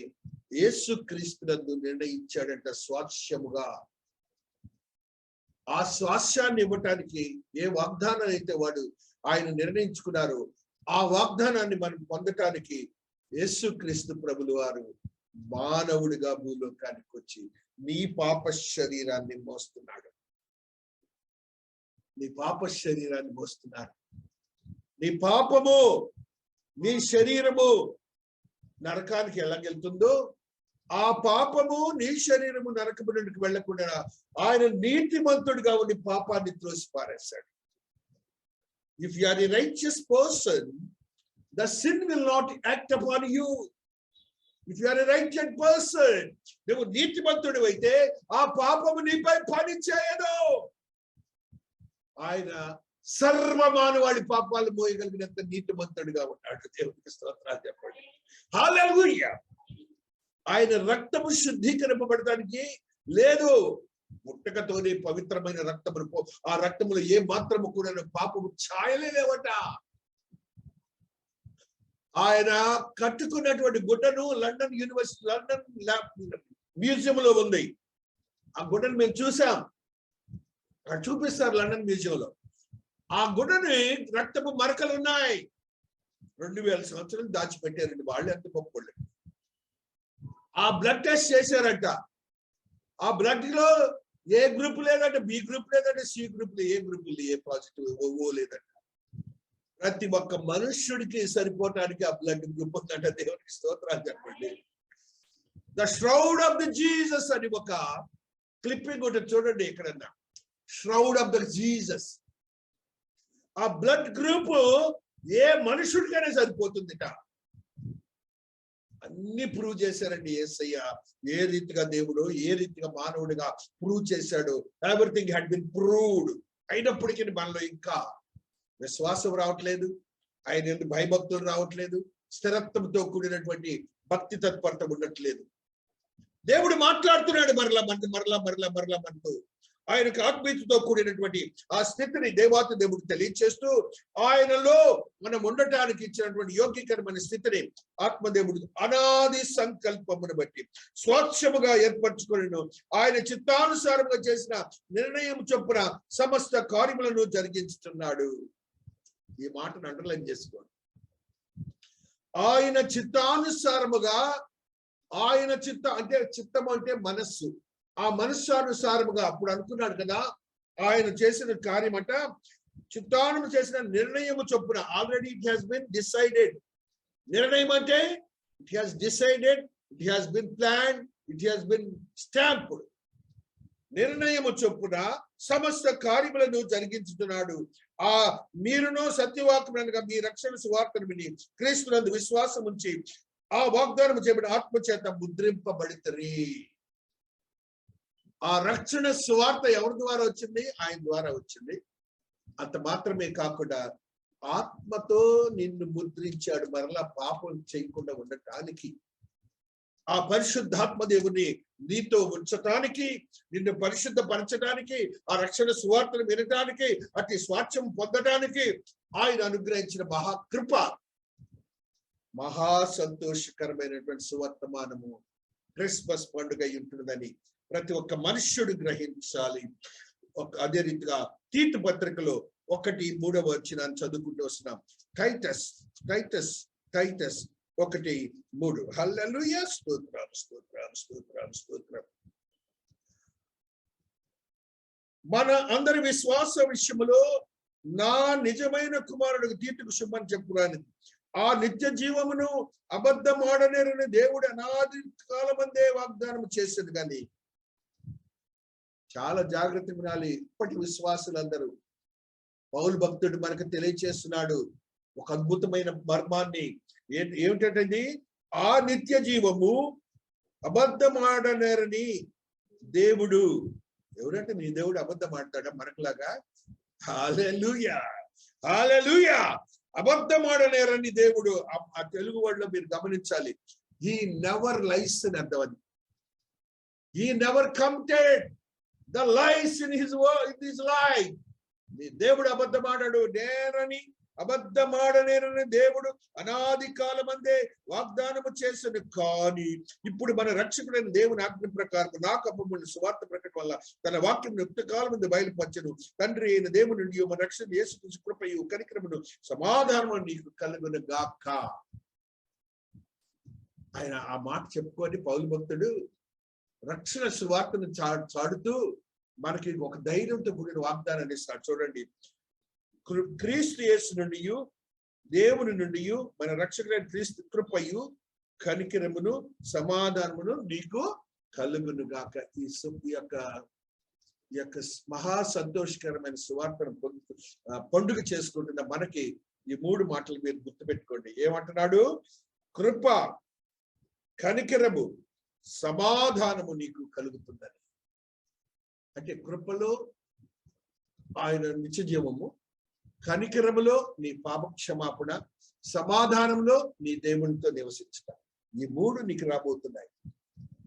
యేసుక్రీస్తునందు నిర్ణయించాడంట స్వాస్థ్యముగా. ఆ స్వాస్థ్యాన్ని ఇవ్వటానికి ఏ వాగ్దానం అయితే వాడు ఆయన నిర్ణయించుకున్నారో ఆ వాగ్దానాన్ని మనం పొందటానికి యేసుక్రీస్తు ప్రభులు వారు మానవుడిగా భూలోకానికి వచ్చి నీ పాప శరీరాన్ని మోస్తున్నాడు. నీ పాప శరీరాన్ని మోస్తున్నారు. నీ పాపము, నీ శరీరము నరకానికి ఎలాగెళ్తుందో ఆ పాపము నీ శరీరము నరకము నుండి వెళ్లకుండా ఆయన నీతిమంతుడిగా ఉండి పాపాన్ని త్రోసి పారేశాడు. If you are a righteous person, the sin will not act upon you. If you are a righteous person, నువ్వు నీతిమంతుడు అయితే ఆ పాపము నీపై పని చేయదు. ఆయన సర్వమానవాడి పాపాలు మోయగలిగినంత నీతిమంతుడిగా ఉన్నాడు. దేవునికి స్తోత్రాలు చెప్పండి. హల్లెలూయా. ఆయన రక్తము శుద్ధీకరింపబడటానికి లేదు. పుట్టకతోనే పవిత్రమైన రక్తమును, ఆ రక్తములో ఏ మాత్రము కూడా పాపము ఛాయలే లేవట. ఆయన కట్టుకున్నటువంటి గుడ్డను లండన్ మ్యూజియం లో ఉంది. ఆ గుడ్డను మేము చూసాం, చూపిస్తారు లండన్ మ్యూజియంలో. ఆ గుడ్డని రక్తపు మరకలు ఉన్నాయి. 2000 సంవత్సరాలు దాచిపెట్టారండి వాళ్ళు. ఎంత గొప్పళ్ళు. ఆ బ్లడ్ టెస్ట్ చేశారంట. ఆ బ్లడ్ లో ఏ గ్రూప్ లేదంట, బి గ్రూప్ లేదంట, సి గ్రూప్, ఏ గ్రూప్ లేదు, ఏ పాజిటివ్, ఓ లేదంట. ప్రతి ఒక్క మనుష్యుడికి సరిపోవటానికి ఆ బ్లడ్ గ్రూప్ ఉందంట. దేవునికి స్తోత్రాలు చెప్పండి. The shroud of the Jesus అని ఒక క్లిప్పింగ్ ఉంటుంది చూడండి ఎక్కడన్నా. Shroud of the Jesus. ఆ బ్లడ్ గ్రూప్ ఏ మనుషుడికైనా సరిపోతుందిట. అన్ని ప్రూవ్ చేశారండి యేసయ్య. ఏ రీతిగా దేవుడు, ఏ రీతిగా మానవుడిగా ప్రూవ్ చేశాడు. Everything had been proved. అయినప్పటికీ మనలో ఇంకా విశ్వాసం రావట్లేదు, ఆయన ఎందుకు భయభక్తులు రావట్లేదు, స్థిరత్వంతో కూడినటువంటి భక్తి తత్పరత ఉండట్లేదు. దేవుడు మాట్లాడుతున్నాడు మరలా మనతో. ఆయనకు ఆత్మీయతతో కూడినటువంటి ఆ స్థితిని దేవాతి దేవుడు తెలియచేస్తూ ఆయనలో మనం ఉండటానికి ఇచ్చినటువంటి యోగ్యకరమైన స్థితిని ఆత్మదేవుడు అనాది సంకల్పమును బట్టి స్వచ్ఛముగా ఏర్పరచుకొనెను. ఆయన చిత్తానుసారంగా చేసిన నిర్ణయం చొప్పున సమస్త కార్యములను జరిగించుతున్నాడు. ఈ మాటను అండర్లైన్ చేసుకోండి. ఆయన చిత్తానుసారముగా, ఆయన చిత్తం అంటే మనస్సు. ఆ మనస్సానుసారముగా అప్పుడు అనుకున్నాడు కదా, ఆయన చేసిన కార్యం అంట చిత్తాను చేసిన నిర్ణయము చొప్పున. Already it has been decided. నిర్ణయం అంటే it has decided, it has been planned, it has been stamped. నిర్ణయము చొప్పున సమస్త కార్యములను జరిగించుతున్నాడు. ఆ మీరును సత్యవాక్యమునగా మీ రక్షణ సువార్తను విని క్రీస్తునందు విశ్వాసం ఉంచి ఆ వాగ్దానం చేయబడిన ఆత్మచేత ముద్రింపబడితరి. ఆ రక్షణ సువార్త ఎవరి ద్వారా వచ్చింది? ఆయన ద్వారా వచ్చింది. అంత మాత్రమే కాకుండా ఆత్మతో నిన్ను ముద్రించాడు మరలా పాపం చేయకుండా ఉండటానికి. ఆ పరిశుద్ధాత్మ దేవుని నీతో ఉంచటానికి, నిన్ను పరిశుద్ధపరచడానికి, ఆ రక్షణ సువార్తను వినటానికి, అతి స్వాస్థ్యం పొందటానికి ఆయన అనుగ్రహించిన మహాకృప, మహా సంతోషకరమైనటువంటి సువర్తమానము క్రిస్మస్ పండుగ ఉంటుందని ప్రతి ఒక్క మనుష్యుడు గ్రహించాలి. అదే రీతిగా తీతు పత్రికలో 1:3 చదువుకుంటూ వస్తున్నాం. టైటస్ 1:3. హల్లెలూయా, స్తోత్రం స్తోత్రం స్తోత్రం స్తోత్రం. మన అందరి విశ్వాస విషయములో నా నిజమైన కుమారుడికి తీతుకు శుభమని చెప్పుకున్నాను. ఆ నిత్య జీవమును అబద్ధమాడనేరని దేవుడు అనాది కాలమందే వాగ్దానం చేసేది. కానీ చాలా జాగ్రత్త వినాలి. ఇప్పటి విశ్వాసులందరూ పౌలు భక్తుడు మనకు తెలియచేస్తున్నాడు ఒక అద్భుతమైన మర్మాన్ని. ఏమిటంటే ఆ నిత్య జీవము అబద్ధమాడనేరని దేవుడు. ఎవరంటే నీ దేవుడు అబద్ధం ఆడతాడా మనకులాగా? హల్లెలూయా, హల్లెలూయా. అబద్ధమాడనేరని దేవుడు. ఆ తెలుగు వర్డ్లో మీరు గమనించాలి. హీ నెవర్ లైస్ అని అర్థం. అది he never committed the lies in his life. దేవుడు అబద్ధమాడాడు. అబద్ధమాడనేరని దేవుడు అనాది కాలమందే వాగ్దానము చేసను. కానీ ఇప్పుడు మన రక్షకుడైన దేవుని ఆజ్ఞ ప్రకారం నాకు అప్పమున్న సువార్త ప్రకటన వల్ల తన వాక్యం యుక్త కాలం ముందు బయలుపరచను. తండ్రి అయిన దేవుని నుండి మన రక్షణ యేసుక్రీస్తు కృపయు కనికరమును సమాధానము నీకు కలుగును గాక. ఆయన ఆ మాట చెప్పుకొని పౌలు భక్తుడు రక్షణ సువార్తను చాడుతూ మనకి ఒక ధైర్యంతో కూడిన వాగ్దానాన్ని ఇస్తాడు. చూడండి, క్రీస్తు యేసు నుండి దేవుని నుండి మన రక్షకుడైన క్రీస్తు కృపయు కనికరమును సమాధానమును నీకు కలుగును గాక. ఈ యొక్క మహా సంతోషకరమైన సువార్తను పండుగ చేసుకుంటున్న మనకి ఈ 3 మాటలు మీరు గుర్తుపెట్టుకోండి. ఏమంటున్నాడు? కృప, కనికరము, సమాధానము నీకు కలుగుతుందని. అంటే కృపలో ఆయన నిత్య జీవము, కనికరములో నీ పాప క్షమాపణ, సమాధానంలో నీ దేవునితో నివసించడం. ఈ 3 నీకు రాబోతున్నాయి.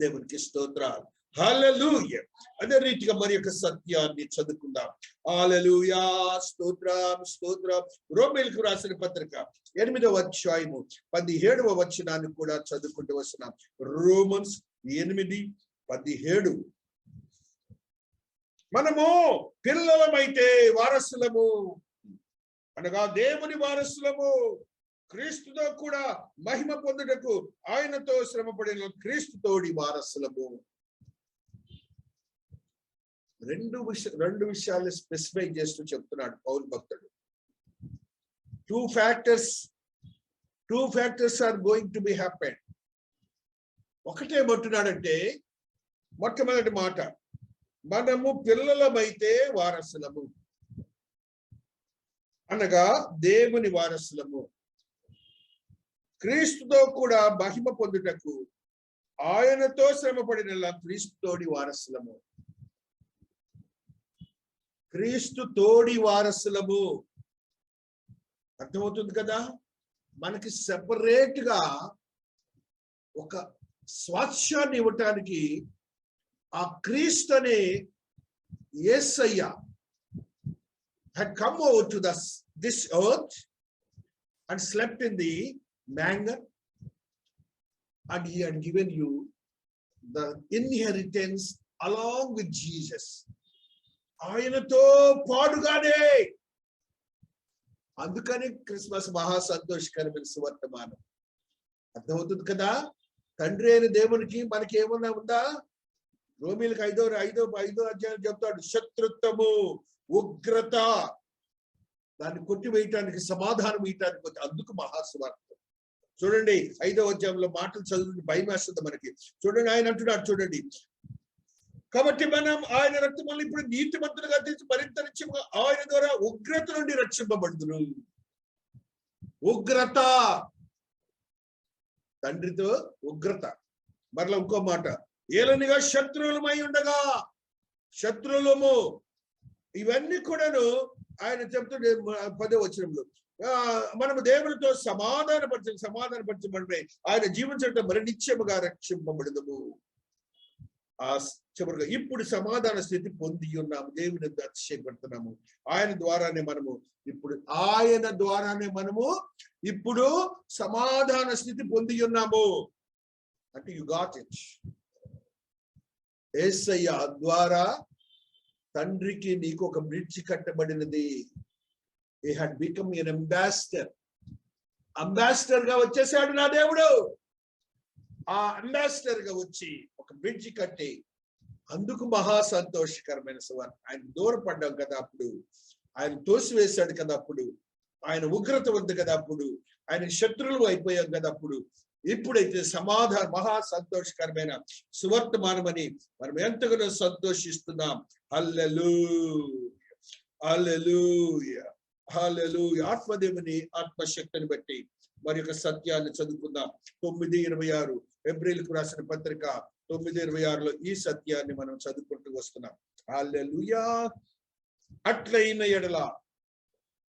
దేవునికి స్తోత్రాలు. హల్లెలూయా. అదే రీతిగా మరి యొక్క సత్యాన్ని చదువుకుందాం. హల్లెలూయా, స్తోత్రం స్తోత్రం. రోమీయులకు రాసిన పత్రిక 8వ అధ్యాయము 17వ వచనాన్ని కూడా చదువుకుంటూ వస్తున్నాం. రోమన్స్ 8:17. మనము పిల్లలమైతే వారసులము, అనగా దేవుని వారసులము, క్రీస్తుతో కూడా మహిమ పొందుటకు ఆయనతో శ్రమపడిన క్రీస్తుతోడి వారసులము. రెండు విషయాలు స్పెసిఫై చేస్తూ చెప్తున్నాడు పౌలు భక్తుడు. Two factors are going to be happen. ఒకటేమంటున్నాడంటే, మొట్టమొదటి మాట, మనము పిల్లలమైతే వారసులము, అనగా దేవుని వారసులము, క్రీస్తుతో కూడా మహిమ పొందుటకు ఆయనతో శ్రమపడిన క్రీస్తుతోడి వారసులము. క్రీస్తు తోడి వారసులము. అర్థమవుతుంది కదా? మనకి సెపరేట్ గా ఒక స్వాస్థ్యాన్ని ఇవ్వటానికి ఆ క్రీస్తు అనే యేసయ్య had come over to this earth and slept in the manger, and he had given you the inheritance along with Jesus. ఆయనతో పాడుగానే. అందుకని క్రిస్మస్ మహా సంతోషకరమైన సువర్తమానం. అర్థమవుతుంది కదా? తండ్రి అయిన దేవునికి మనకి ఏమన్నా ఉందా? రోమీయులకు 5వ అధ్యాయం చెప్తాడు, శత్రుత్వము, ఉగ్రత, దాన్ని కొట్టివేయటానికి, సమాధానం ఇయటానికి వచ్చి, అందుకు మహాసువార్త. చూడండి 5వ అధ్యాయంలో మాటలు చదువుకుని భయం వేస్తుంది మనకి. చూడండి, ఆయన అంటున్నాడు, చూడండి, కాబట్టి మనం ఆయన రక్తం వల్ల ఇప్పుడు నీతిమంతులుగా తీర్చి మరింత నిత్యముగా ఆయన ద్వారా ఉగ్రత నుండి రక్షింపబడుదును. ఉగ్రత, తండ్రితో ఉగ్రత. మరలా ఇంకో మాట, ఏలనిగా శత్రువులమై ఉండగా, శత్రువులము, ఇవన్నీ కూడాను ఆయన చెప్తుండే 10వ వచనంలో, మనము దేవునితో సమాధానపరచబడి ఆయన జీవించడం మరి నిత్యముగా రక్షింపబడదము. ఆ చివరిగా ఇప్పుడు సమాధాన స్థితి పొంది ఉన్నాము, దేవుని అతిశయపడుతున్నాము. ఆయన ద్వారానే మనము ఇప్పుడు సమాధాన స్థితి పొంది ఉన్నాము. అంటే యు గాట్ ఇట్. యేసయ్య ద్వారా తండ్రికి నీకు ఒక బ్రిడ్జ్ కట్టబడినది. he had become an ambassador గా వచ్చేసాడు నా దేవుడు. ఆ అంబాసిడర్ గా వచ్చి ఒక బ్రిడ్జ్ కట్టి, అందుకు మహా సంతోషకరమైన సువార్త. ఆయన దూరపడ్డాం కదా అప్పుడు, ఆయన తోసివేశాడు కదా అప్పుడు, ఆయన ఉగ్రత ఉంది కదా అప్పుడు, ఆయన శత్రువులు అయిపోయాం కదా అప్పుడు. ఇప్పుడైతే మహా సంతోషకరమైన సువర్తమానమని మనం ఎంతగానో సంతోషిస్తున్నాం. హల్లెలూయా, హల్లెలూయా, హల్లెలూయా. ఆత్మదేవుని ఆత్మశక్తిని బట్టి మరి యొక్క సత్యాన్ని చదువుకుందాం. 9:26 ఎబ్రిల్కు రాసిన పత్రిక 9:26లో ఈ సత్యాన్ని మనం చదువుకుంటూ వస్తున్నాం. హల్లెలూయా. అట్లైన ఎడల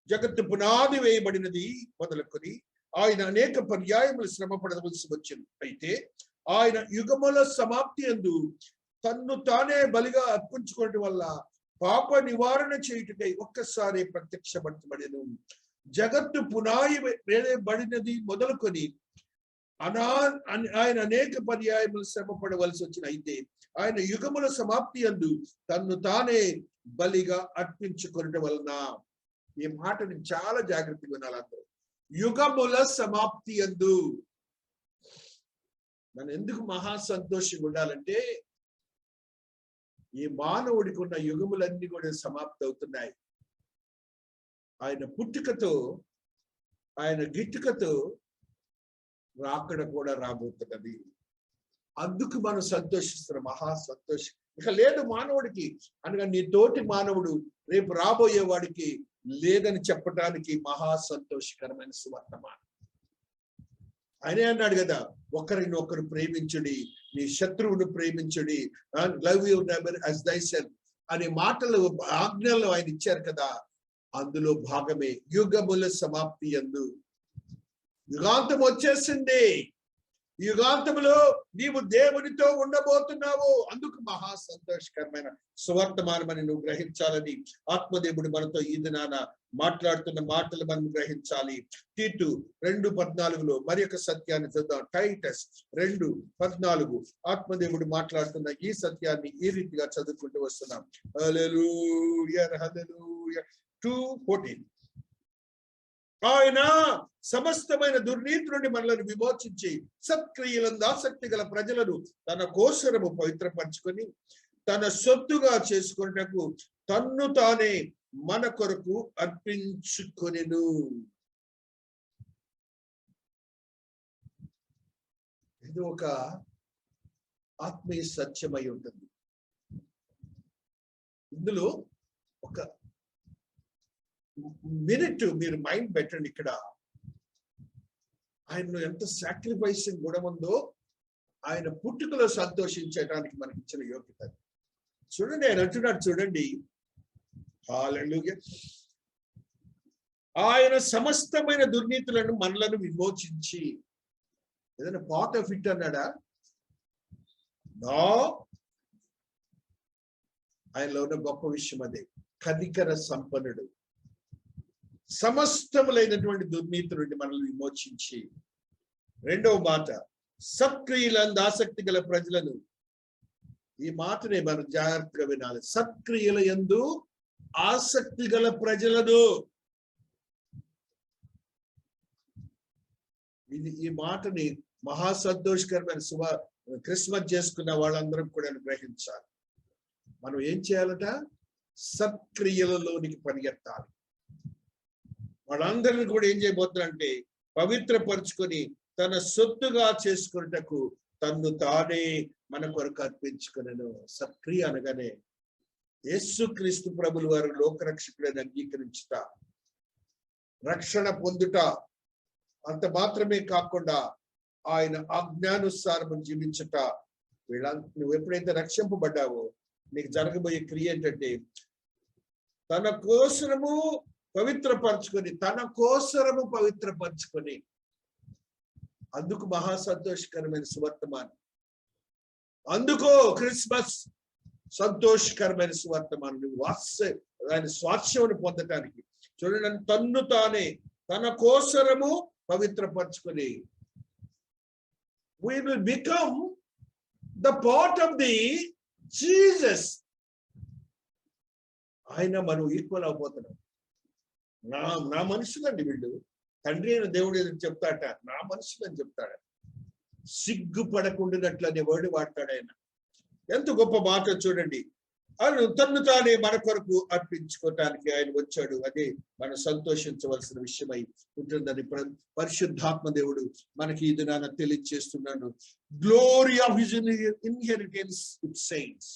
జగత్తు పునాది వేయబడినది మొదలుకొని ఆయన అనేక పర్యాయములు శ్రమ పడవలసి వచ్చింది. అయితే ఆయన యుగముల సమాప్తి యందు తన్ను తానే బలిగా అర్పించుకోవడం వల్ల పాప నివారణ చేయుటకై ఒక్కసారి ప్రత్యక్షపరచబడెను. జగత్తు పునాది వేయబడినది మొదలుకొని ఆయన అనేక పర్యాయములు శ్రమ పడవలసి వచ్చిన. అయితే ఆయన యుగముల సమాప్తి యందు తన్ను తానే బలిగా అర్పించుకోవడం వలన. ఈ మాటని చాలా జాగ్రత్తగా వినాలి అందరూ. యుగముల సమాప్తి యందు మనం ఎందుకు మహా సంతోషంగా ఉండాలంటే, ఈ మానవుడికి ఉన్న యుగములన్నీ కూడా సమాప్తి అవుతున్నాయి. ఆయన పుట్టుకతో, ఆయన గిట్టుకతో రాకడ కూడా రాబోతున్నది. అందుకు మనం సంతోషిస్తున్నాం, మహా సంతోషం. ఇక లేదు మానవుడికి అనగా నీ తోటి మానవుడు రేపు రాబోయే వాడికి లేదని చెప్పడానికి మహా సంతోషకరమైన సువర్తమానం. ఆయనే అన్నాడు కదా, ఒకరినొకరు ప్రేమించుడి, నీ శత్రువును ప్రేమించుడి, లవ్ యువర్ నైబర్ యాజ్ థైసెల్ఫ్ అనే మాటలు, ఆజ్ఞలు ఆయన ఇచ్చారు కదా. అందులో భాగమే యుగముల సమాప్తి యందు. యుగాంతం వచ్చేసింది. యుగాంతములో నీవు దేవునితో ఉండబోతున్నావు. అందుకు మహా సంతోషకరమైన సువర్తమానమని నువ్వు గ్రహించాలని ఆత్మదేవుడు మనతో ఈ దినాన మాట్లాడుతున్న మాటలు మనం గ్రహించాలి. తీతు 2:14లో మరి ఒక సత్యాన్ని చూద్దాం. టైటస్ 2:14 ఆత్మదేవుడు మాట్లాడుతున్న ఈ సత్యాన్ని ఈ రీతిగా చదువుకుంటూ వస్తున్నాం. హల్లెలూయా, హల్లెలూయా. 2:14 ఆయన సమస్తమైన దుర్నీతి నుండి మనలను విమోచించి సత్క్రియలందు ఆసక్తి గల ప్రజలను తన కోసరము పవిత్రపరచుకొని తన సొత్తుగా చేసుకున్నటకు తన్ను తానే మన కొరకు అర్పించుకొనెను. ఇది ఒక ఆత్మీయ సత్యమై ఉంటుంది. ఇందులో ఒక మినిట్ మీరు మైండ్ పెట్టండి. ఇక్కడ ఆయనలో ఎంత సాక్రిఫైసింగ్ గుణం ఉందో, ఆయన పుట్టుకలో సంతోషించడానికి మనకి ఇచ్చిన యోగ్యత. చూడండి, ఆయన అంటున్నాడు, చూడండి, హల్లెలూయా, ఆయన సమస్తమైన దుర్నీతులను మనలను విమోచించి. ఏదైనా పార్ట్ ఆఫ్ ఇట్ అన్నాడా? నో. ఆయనలో ఉన్న గొప్ప విషయం అదే, కనికర సంపన్నుడు. సమస్తములైనటువంటి దుర్నీతి నుండి మనల్ని విమోచించి. రెండవ మాట, సత్క్రియలందు ఆసక్తి గల ప్రజలను. ఈ మాటనే మనం జాగ్రత్తగా వినాలి. సత్క్రియల యందు ఆసక్తి గల ప్రజలను. ఈ మాటని మహా సంతోషకరమైన క్రిస్మస్ చేసుకున్న వాళ్ళందరం కూడా గ్రహించాలి. మనం ఏం చేయాలట? సత్క్రియలలోనికి పరిగెత్తాలి. వాళ్ళందరినీ కూడా ఏం చేయబోతున్నారంటే పవిత్రపరుచుకొని తన సొత్తుగా చేసుకున్నటకు తన్ను తానే మన కొరకు అర్పించుకునేను. సత్క్రియ అనగానే యేసుక్రీస్తు ప్రభులు వారు లోకరక్షకులను అంగీకరించుట, రక్షణ పొందుట, అంత మాత్రమే కాకుండా ఆయన ఆజ్ఞానుసారం జీవించుట. నువ్వు ఎప్పుడైతే రక్షింపబడ్డావో నీకు జరగబోయే క్రియ ఏంటంటే, తన కోసము పవిత్రపరచుకొని, తన కోసరము పవిత్రపరచుకొని, అందుకు మహా సంతోషకరమైన సువర్తమానం. అందుకో క్రిస్మస్ సంతోషకరమైన సువర్తమానం. ఆయన స్వాస్థ్యమును పొందటానికి చూడండి, తన్ను తానే తన కోసరము పవిత్రపరచుకొని, we will become the part of the Jesus. ఆయన మనం ఈక్వల్ అయిపోతున్నాం. నా మనుషులండి వీళ్ళు. తండ్రి అయిన దేవుడు ఏదో చెప్తాట, నా మనుషులు అని చెప్తాడు. సిగ్గుపడకుండానట్లు అనే వర్డ్ వాడతాడు ఆయన. ఎంత గొప్ప మాట చూడండి. ఆయన తన్ను తానే మన కొరకు అర్పించుకోవటానికి ఆయన వచ్చాడు. అదే మనం సంతోషించవలసిన విషయమై ఉంటుందని పరిశుద్ధాత్మ దేవుడు మనకి ఇది నాన్న తెలియజేస్తున్నాడు. Glory of his inheritance with saints.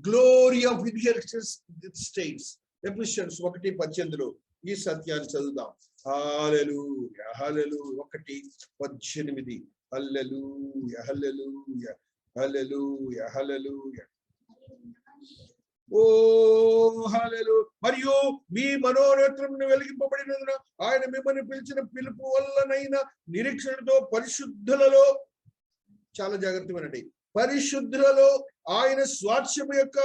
Glory of inheritance with saints. Ephesians 1:18 ఈ సత్యాన్ని చదువుదాం. హల్లెలూయా హల్లెలూయా. 1:18 హల్లెలూయా హల్లెలూయా హల్లెలూయా హల్లెలూయా. ఓ హల్లెలూయా. మరియు మీ మనోనేత్రమును వెలిగింపబడినందున ఆయన మిమ్మల్ని పిలిచిన పిలుపు వల్లనైన నిరీక్షణతో పరిశుద్ధులలో, చాలా జాగ్రత్తమేనండి, పరిశుద్ధులలో ఆయన స్వాస్థ్యము యొక్క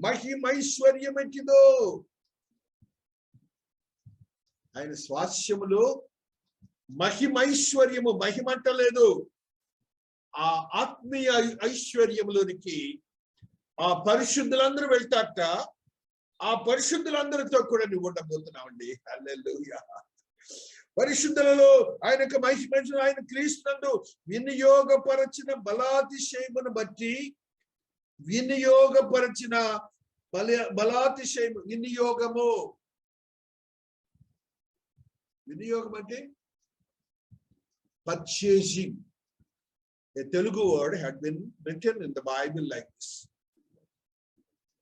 మహిమైశ్వర్యం ఎట్టిదో. ఆయన స్వాస్థ్యములో మహిమైశ్వర్యము, మహిమంటలేదు, ఆ ఆత్మీయ ఐశ్వర్యములోనికి ఆ పరిశుద్ధులందరూ వెళ్తారట. ఆ పరిశుద్ధులందరితో కూడా నువ్వు ఉండబోతున్నావండి. హల్లెలూయా. పరిశుద్ధులలో ఆయన యొక్క మహిమ, ఆయన క్రీస్తునందు వినియోగపరచిన బలాతిశయమును బట్టి, వినియోగపరచిన బలాతిశయము, వినియోగము, వినియోగం అంటే purchasing. A Telugu word had been written in the Bible like this.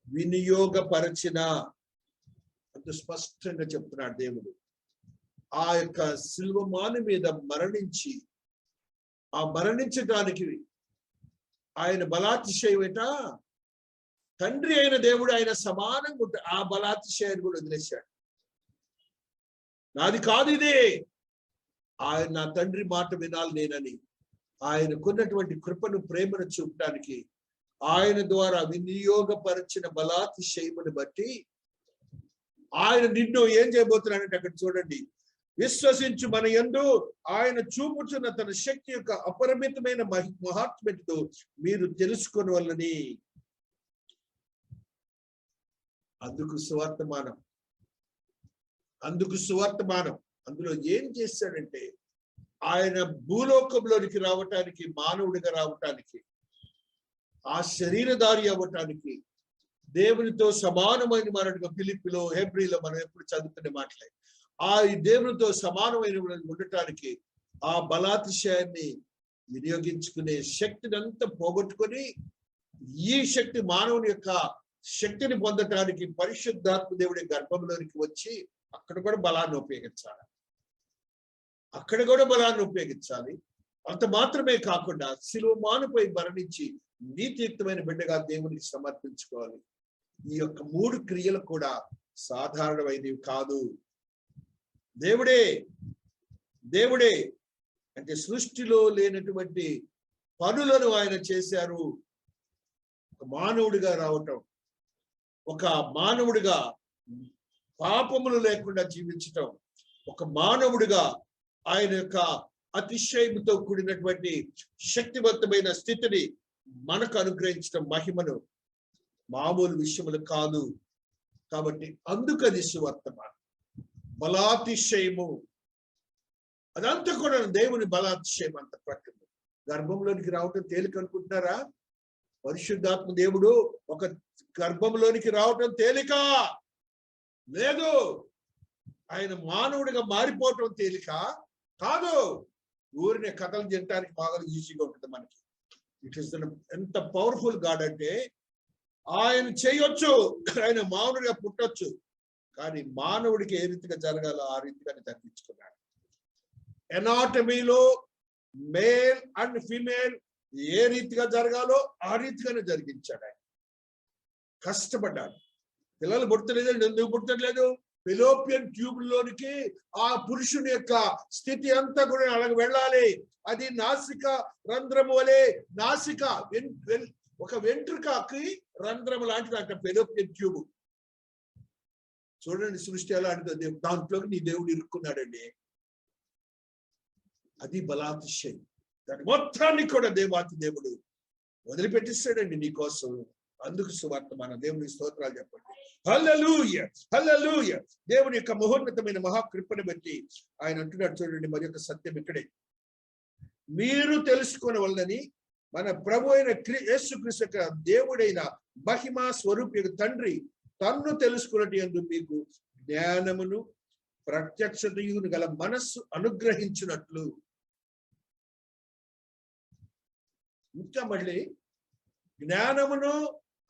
వినియోగపరచిన, అంత స్పష్టంగా చెప్తున్నాడు దేవుడు. ఆ యొక్క శిలువమాను మీద మరణించి, ఆ మరణించడానికి ఆయన బలాతిశయమేట. తండ్రి అయిన దేవుడు ఆయన సమానంగా ఉంటే ఆ బలాతిశయాన్ని కూడా వదిలేశాడు. నాది కాదు ఇదే, ఆయన నా తండ్రి మాట వినాలి నేనని ఆయనకున్నటువంటి కృపను, ప్రేమను చూపడానికి ఆయన ద్వారా వినియోగపరిచిన బలాతిశయమును బట్టి ఆయన నిన్ను ఏం చేయబోతున్నాడంటే అక్కడ చూడండి, విశ్వసించు మన యందు ఆయన చూపుచున్న తన శక్తి యొక్క అపరిమితమైన మహాత్మ్యతతో మీరు తెలుసుకొనవలని. అందుకు సువర్తమానం, అందుకు సువర్తమానం. అందులో ఏం చేశాడంటే ఆయన భూలోకంలోనికి రావటానికి, మానవుడిగా రావటానికి, ఆ శరీరధారి అవ్వటానికి, దేవునితో సమానమైన మనగా ఫిలిప్పీలో, హెబ్రీలో మనం ఎప్పుడు చదువుకునే మాటలే, ఆ దేవునితో సమానమైన ఉండటానికి ఆ బలాతిశయాన్ని వినియోగించుకునే శక్తిని అంతా పోగొట్టుకొని, ఈ శక్తి మానవుని యొక్క శక్తిని పొందటానికి పరిశుద్ధాత్మ దేవుడి గర్భంలోనికి వచ్చి అక్కడ కూడా బలాన్ని ఉపయోగించాలి. అక్కడ కూడా బలాన్ని ఉపయోగించాలి. అంత మాత్రమే కాకుండా శిలువమానుపై మరణించి నీతియుక్తమైన బిడ్డగా దేవునికి సమర్పించుకోవాలి. ఈ యొక్క 3 క్రియలు కూడా సాధారణమైనవి కాదు. దేవుడే దేవుడే అంటే సృష్టిలో లేనటువంటి పనులను ఆయన చేశారు. ఒక మానవుడిగా రావటం, ఒక మానవుడిగా పాపములు లేకుండా జీవించటం, ఒక మానవుడిగా ఆయన యొక్క అతిశయముతో కూడినటువంటి శక్తివంతమైన స్థితిని మనకు అనుగ్రహించడం, మహిమను మామూలు విషయములు కాదు. కాబట్టి అందుకది సువర్తమానం. బలాతిశయము అదంతా కూడా దేవుని బలాతిశయం అంత పట్టింది. గర్భంలోనికి రావటం తేలిక అనుకుంటున్నారా? పరిశుద్ధాత్మ దేవుడు ఒక గర్భంలోనికి రావటం తేలిక లేదు. ఆయన మానవుడిగా మారిపోవటం తేలిక కాదు. ఊరినే కథలు తినడానికి బాగా ఈజీగా ఉంటుంది మనకి. ఇట్ ఈస్ ఎంత పవర్ఫుల్ గాడ్ అంటే ఆయన చేయొచ్చు, ఆయన మానవుడిగా పుట్టొచ్చు, కానీ మానవుడికి ఏ రీతిగా జరగాలో ఆ రీతిగానే జరిగించుకున్నాడు. ఎనాటమీలో మేల్ అండ్ ఫీమేల్ ఏ రీతిగా జరగాలో ఆ రీతిగానే జరిగించాడు. ఆయన కష్టపడ్డాడు. పిల్లలు పుట్టలేదు, ఎందుకు పుట్టలేదు? ఫెలోపియన్ ట్యూబ్ లోనికి ఆ పురుషుని యొక్క స్థితి అంతా కూడా అలాగ వెళ్ళాలి. అది నాసిక రంధ్రము వలె, నాసిక ఒక వెంట్రుకకి రంధ్రము లాంటిది అంట ఫెలోపియన్ ట్యూబ్. చూడండి సృష్టి ఎలా అంటుంది, దాంట్లోకి నీ దేవుడు ఇరుక్కున్నాడండి. అది బలాతిశయం. దాని మొత్తాన్ని కూడా దేవాతి దేవుడు వదిలిపెట్టిస్తాడండి నీ కోసం. అందుకు సువార్త మన దేవుని స్తోత్రాలు చెప్పండి. హల్లెలూయా, హల్లెలూయా. దేవుని యొక్క మహోన్నతమైన మహాకృపను బట్టి ఆయన అంటున్నాడు చూడండి, మరి యొక్క సత్యం ఇక్కడే మీరు తెలుసుకోవలనని మన ప్రభు అయిన యేసుక్రీస్తు యొక్క దేవుడైన మహిమా స్వరూపి తండ్రి తన్ను తెలుసుకున్నట్టు యందు మీకు జ్ఞానమును ప్రత్యక్షతయును గల మనస్సు అనుగ్రహించినట్లు. ఇంకా మళ్ళీ జ్ఞానమును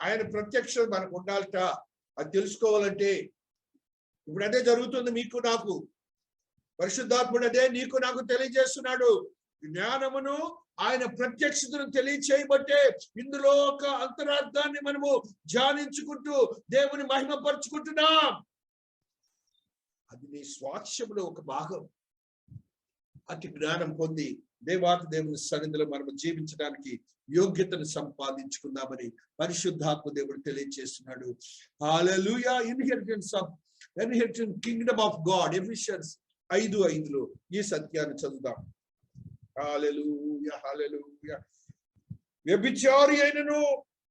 ఆయన ప్రత్యక్షత మనకు ఉండాలట. అది తెలుసుకోవాలంటే ఇప్పుడు అదే జరుగుతుంది మీకు నాకు. పరిశుద్ధాత్ముడు అదే నీకు నాకు తెలియజేస్తున్నాడు. జ్ఞానమును ఆయన ప్రత్యక్షతను తెలియచేయబట్టే ఇందులో ఒక అంతరార్థాన్ని మనము ధ్యానించుకుంటూ దేవుని మహిమపరుచుకుంటున్నాం. అది నీ స్వాస్థ్యంలో ఒక భాగం. అతి జ్ఞానం పొంది దేవాతి దేవుని సన్నిధిలో మనం జీవించడానికి యోగ్యతను సంపాదించుకుందామని పరిశుద్ధాత్మ దేవుడు తెలియజేస్తున్నాడు. Hallelujah. Inheritance kingdom of God, Ephesians 5:5 ఈ సత్యాన్ని చదువుదాం. హల్లెలూయా, హల్లెలూయా. వ్యభిచారి అయినను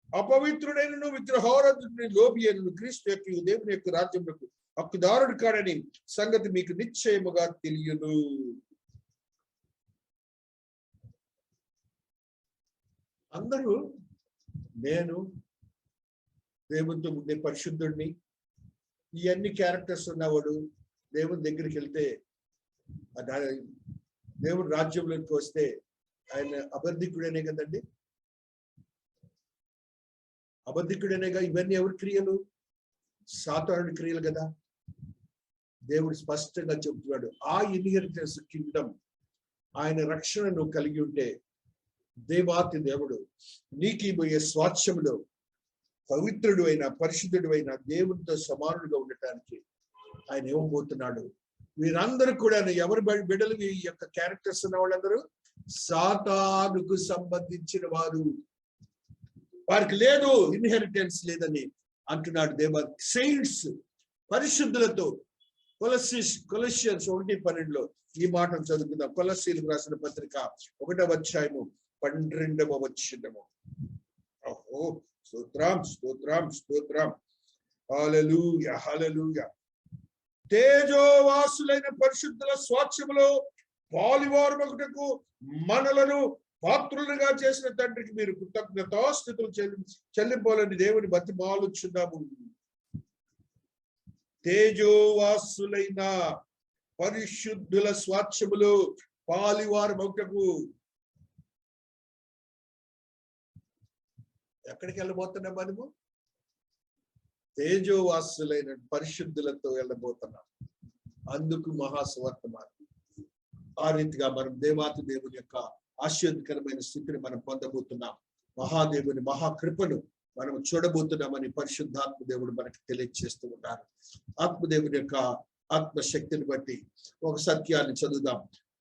అపవిత్రుడైనను విగ్రహారాధకుని లోబి అయినను క్రీస్తు యొక్క దేవుని యొక్క రాజ్యంలో హక్కుదారుడు కాడని సంగతి మీకు నిశ్చయముగా తెలియను. అందరూ నేను దేవునితో ఉండే పరిశుద్ధుడిని, ఇవన్నీ క్యారెక్టర్స్ ఉన్నవాడు దేవుని దగ్గరికి వెళ్తే దేవుడు రాజ్యంలోకి వస్తే ఆయన అబద్ధికుడేనే కదండి. అబద్ధికుడేనేగా. ఇవన్నీ ఎవరి క్రియలు? సాతానుడి క్రియలు కదా. దేవుడు స్పష్టంగా చెబుతున్నాడు, ఆ ఇన్హెరిటెన్స్ కింగ్డమ్, ఆయన రక్షణను కలిగి ఉంటే దేవాతి దేవుడు నీకు పోయే స్వాస్థ్యంలో పవిత్రుడు అయిన పరిశుద్ధుడు అయిన దేవునితో సమానుడుగా ఉండటానికి ఆయన ఇవ్వబోతున్నాడు. వీరందరూ కూడా ఎవరి బిడ్డలు ఈ యొక్క క్యారెక్టర్స్ ఉన్న వాళ్ళందరూ సాతానుకు సంబంధించిన వారు. వారికి లేదు, ఇన్హెరిటెన్స్ లేదని అంటున్నాడు దేవ. సెయింట్స్, పరిశుద్ధులతో. కొలస్సియన్స్ 1:12 ఈ మాటను చదువుకుందాం. కొలస్సీలకు రాసిన పత్రిక 1వ అధ్యాయము 12వ వచనము. ఓహో, స్తోత్రం స్తోత్రం స్తోత్రం. హల్లెలూయా, హల్లెలూయా. తేజోవాసులైన పరిశుద్ధుల స్వాస్థ్యములో పాలువారమగుటకు మనలను పాత్రులుగా చేసిన తండ్రికి మీరు కృతజ్ఞతాస్తుతులు చెల్లింపాలని దేవుని బతిమాలుచున్నాము. తేజోవాసులైన పరిశుద్ధుల స్వాస్థ్యములో పాలువారమగుటకు. ఎక్కడికి వెళ్ళబోతున్నాం మనము? తేజోవాసులైన పరిశుద్ధులతో వెళ్ళబోతున్నాం. అందుకు మహాసువర్తమానం. ఆ రీతిగా మనం దేవాతి దేవుని యొక్క ఆశీర్వదకరమైన స్థితిని మనం పొందబోతున్నాం. మహాదేవుని మహాకృపను మనం చూడబోతున్నామని పరిశుద్ధాత్మ దేవుడు మనకి తెలియజేస్తూ ఉన్నారు. ఆత్మదేవుని యొక్క ఆత్మశక్తిని బట్టి ఒక సత్యాన్ని చదువుదాం.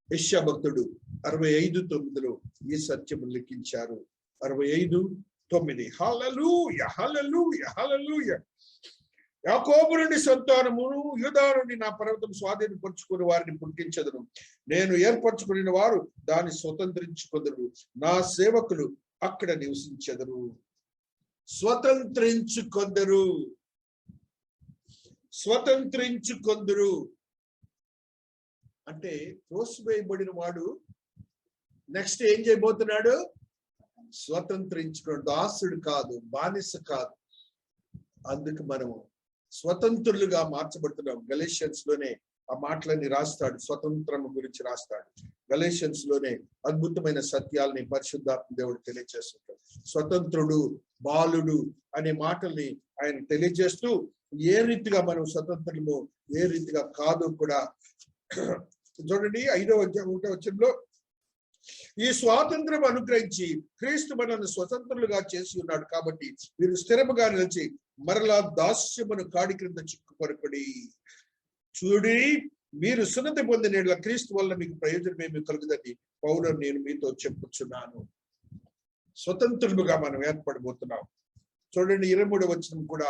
యెషయా భక్తుడు 65:9 ఈ సత్యము లిఖించారు. 65:9. హల్లెలూయా, హల్లెలూయా, హల్లెలూయా. యాకోబు నుండి సంతానమును యూదా నుండి నా పర్వతం స్వాధీనపరుచుకుని వారిని పుట్టించదును. నేను ఏర్పరచుకుని వారు దాన్ని స్వతంత్రించుకొందరు. నా సేవకులు అక్కడ నివసించెదరు. స్వతంత్రించుకొందరు, స్వతంత్రించుకొందరు అంటే త్రోసివేయబడిన వాడు నెక్స్ట్ ఏం చేయబోతున్నాడు? స్వతంత్రించుకోడు. దాసుడు కాదు, బానిస కాదు. అందుకు మనము స్వతంత్రులుగా మార్చబడుతున్నాం. గలేషియన్స్ లోనే ఆ మాటలని రాస్తాడు, స్వతంత్రం గురించి రాస్తాడు. గలేషియన్స్ లోనే అద్భుతమైన సత్యాలని పరిశుద్ధాత్మ దేవుడు తెలియజేస్తుంటాడు. స్వతంత్రుడు, బాలుడు అనే మాటల్ని ఆయన తెలియజేస్తూ ఏ రీతిగా మనం స్వతంత్రము, ఏ రీతిగా కాదు కూడా చూడండి. 5వ వచనంలో ఈ స్వాతంత్రం అనుగ్రహించి క్రీస్తు మనల్ని స్వతంత్రులుగా చేసి ఉన్నాడు కాబట్టి మీరు స్థిరముగా నిలిచి మరలా దాస్యమును కాడి క్రింద చిక్కుపరపడి. చూడి మీరు సున్నతి పొందిన యెడల క్రీస్తు వల్ల మీకు ప్రయోజనం ఏమి కలుగుదని పౌలు నేను మీతో చెప్పుచున్నాను. స్వతంత్రులుగా మనం ఏర్పడబోతున్నాం. చూడండి 23వ వచనం కూడా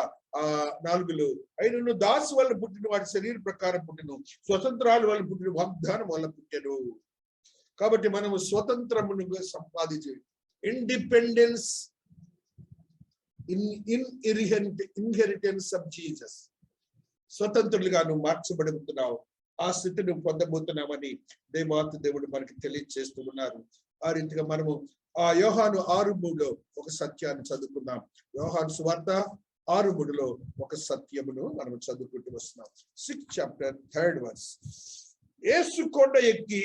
4లో, అయినను దాసు వల్ల పుట్టిన వాడి శరీర ప్రకారం పుట్టిను, స్వతంత్రాల వల్ల పుట్టిన వాగ్దానం వల్ల పుట్టెను. కాబట్టి మనము స్వతంత్రమును సంపాదించి ఇండిపెండెన్స్ ఇన్హెరిటెన్స్ ఆఫ్ జీసస్, స్వతంత్రులుగా నువ్వు మార్చబడుతున్నావు. ఆ స్థితి నువ్వు పొందబోతున్నామని దేవుడు మనకి తెలియజేస్తూ ఉన్నారు. ఆ రీతిగా మనము ఆ యోహాను 6:3లో ఒక సత్యాన్ని చదువుకున్నాం. యోహాను సువార్త 6:3లో ఒక సత్యమును మనం చదువుకుంటూ వస్తున్నాం. 6th chapter 3rd verse. యేసు కొండ ఎక్కి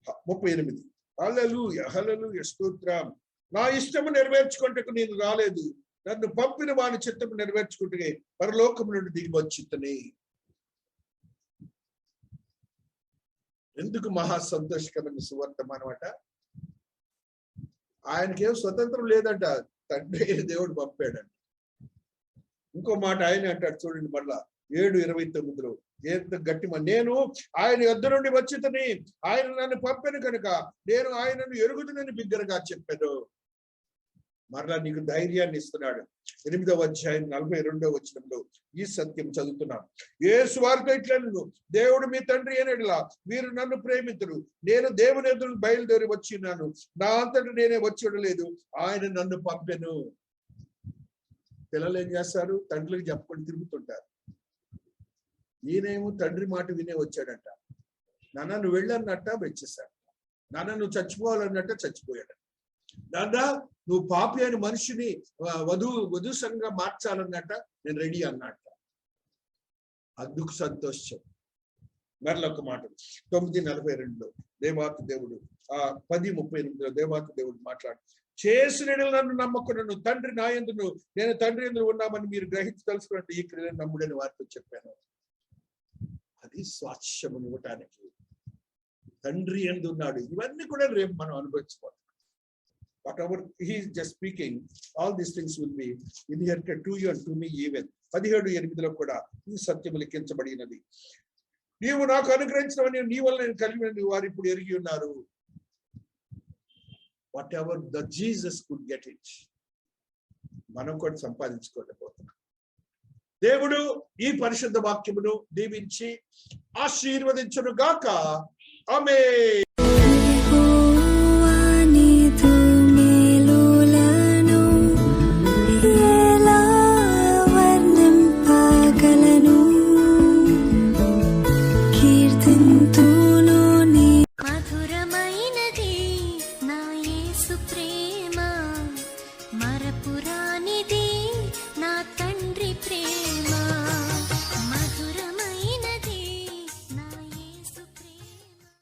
38, హల్లెలూయా హల్లెలూయా స్తోత్రం, నా ఇష్టము నెరవేర్చుకుంటకు నేను రాలేదు, నన్ను పంపిన వాని చిత్తము నెరవేర్చుకుంటే పరలోకము నుండి దిగి వచ్చితని. ఎందుకు మహా సంతోషకరమైన సువార్తమానం అట? ఆయనకేం స్వతంత్రం లేదంట, తండ్రి దేవుడు పంపాడంట. ఇంకో మాట ఆయన అంటాడు చూడండి, మళ్ళా 7:29లో ఎంత గట్టి నేను ఆయన యొద్ద నుండి వచ్చితని, ఆయన నన్ను పంపాను కనుక నేను ఆయనను ఎరుగుదునని బిగ్గరగా చెప్పాను. మరలా నీకు ధైర్యాన్ని ఇస్తున్నాడు. 8వ అధ్యాయం 42వ వచనంలో ఈ సత్యం చదువుతున్నాం. యేసు వారితో ఇట్లనెను, దేవుడు మీ తండ్రి అయినట్లా మీరు నన్ను ప్రేమింతురు, నేను దేవుని ఎదురు బయలుదేరి వచ్చినాను, నా అంతటి నేనే వచ్చి ఉండలేదు, ఆయన నన్ను పంపెను. పిల్లలు ఏం చేస్తారు? తండ్రికి చెప్పుకొని తిరుగుతుంటారు. ఈయనేమో తండ్రి మాట వినే వచ్చాడంట. నాన్న నువ్వు వెళ్ళన్నట్ట వచ్చేసాడు, నాన్న నువ్వు చచ్చిపోవాలన్నట్ట చచ్చిపోయాడు, నాన్న నువ్వు పాపి అని మనిషిని వధు సంఘంగా మార్చాలన్నట్ట నేను రెడీ అన్నట్ట. అందుకు సంతోషం. మరొక మాట 9:42లో దేవాతి దేవుడు 10:38లో దేవాతి దేవుడు మాట్లాడు, చేసిన నన్ను నమ్మకును, తండ్రి నా యందును నేను తండ్రి యందు ఉన్నామని మీరు గ్రహించి తెలుసుకున్నట్టు ఈ క్రియను నమ్ముడని వారితో చెప్పాను. అది స్వాస్థ్యము ఇవ్వటానికి తండ్రి యందు ఉన్నాడు. ఇవన్నీ కూడా రేపు మనం అనుభవించుకోవాలి. Whatever he is just speaking, all these things will be inherited to you and to me even. 17:8లో కూడా ఈ సత్యము లిఖించబడినది. నీవు నాకు అనుగ్రహించినవని నీ వల్ల నేను కలిగినది వారు ఇప్పుడు ఎరిగి ఉన్నారు. What ever the Jesus could get it, మనం కూడా సంపాదించుకోలేకపోతున్నాం. దేవుడు ఈ పరిశుద్ధ వాక్యమును దీవించి ఆశీర్వదించును గాక. ఆమేన్.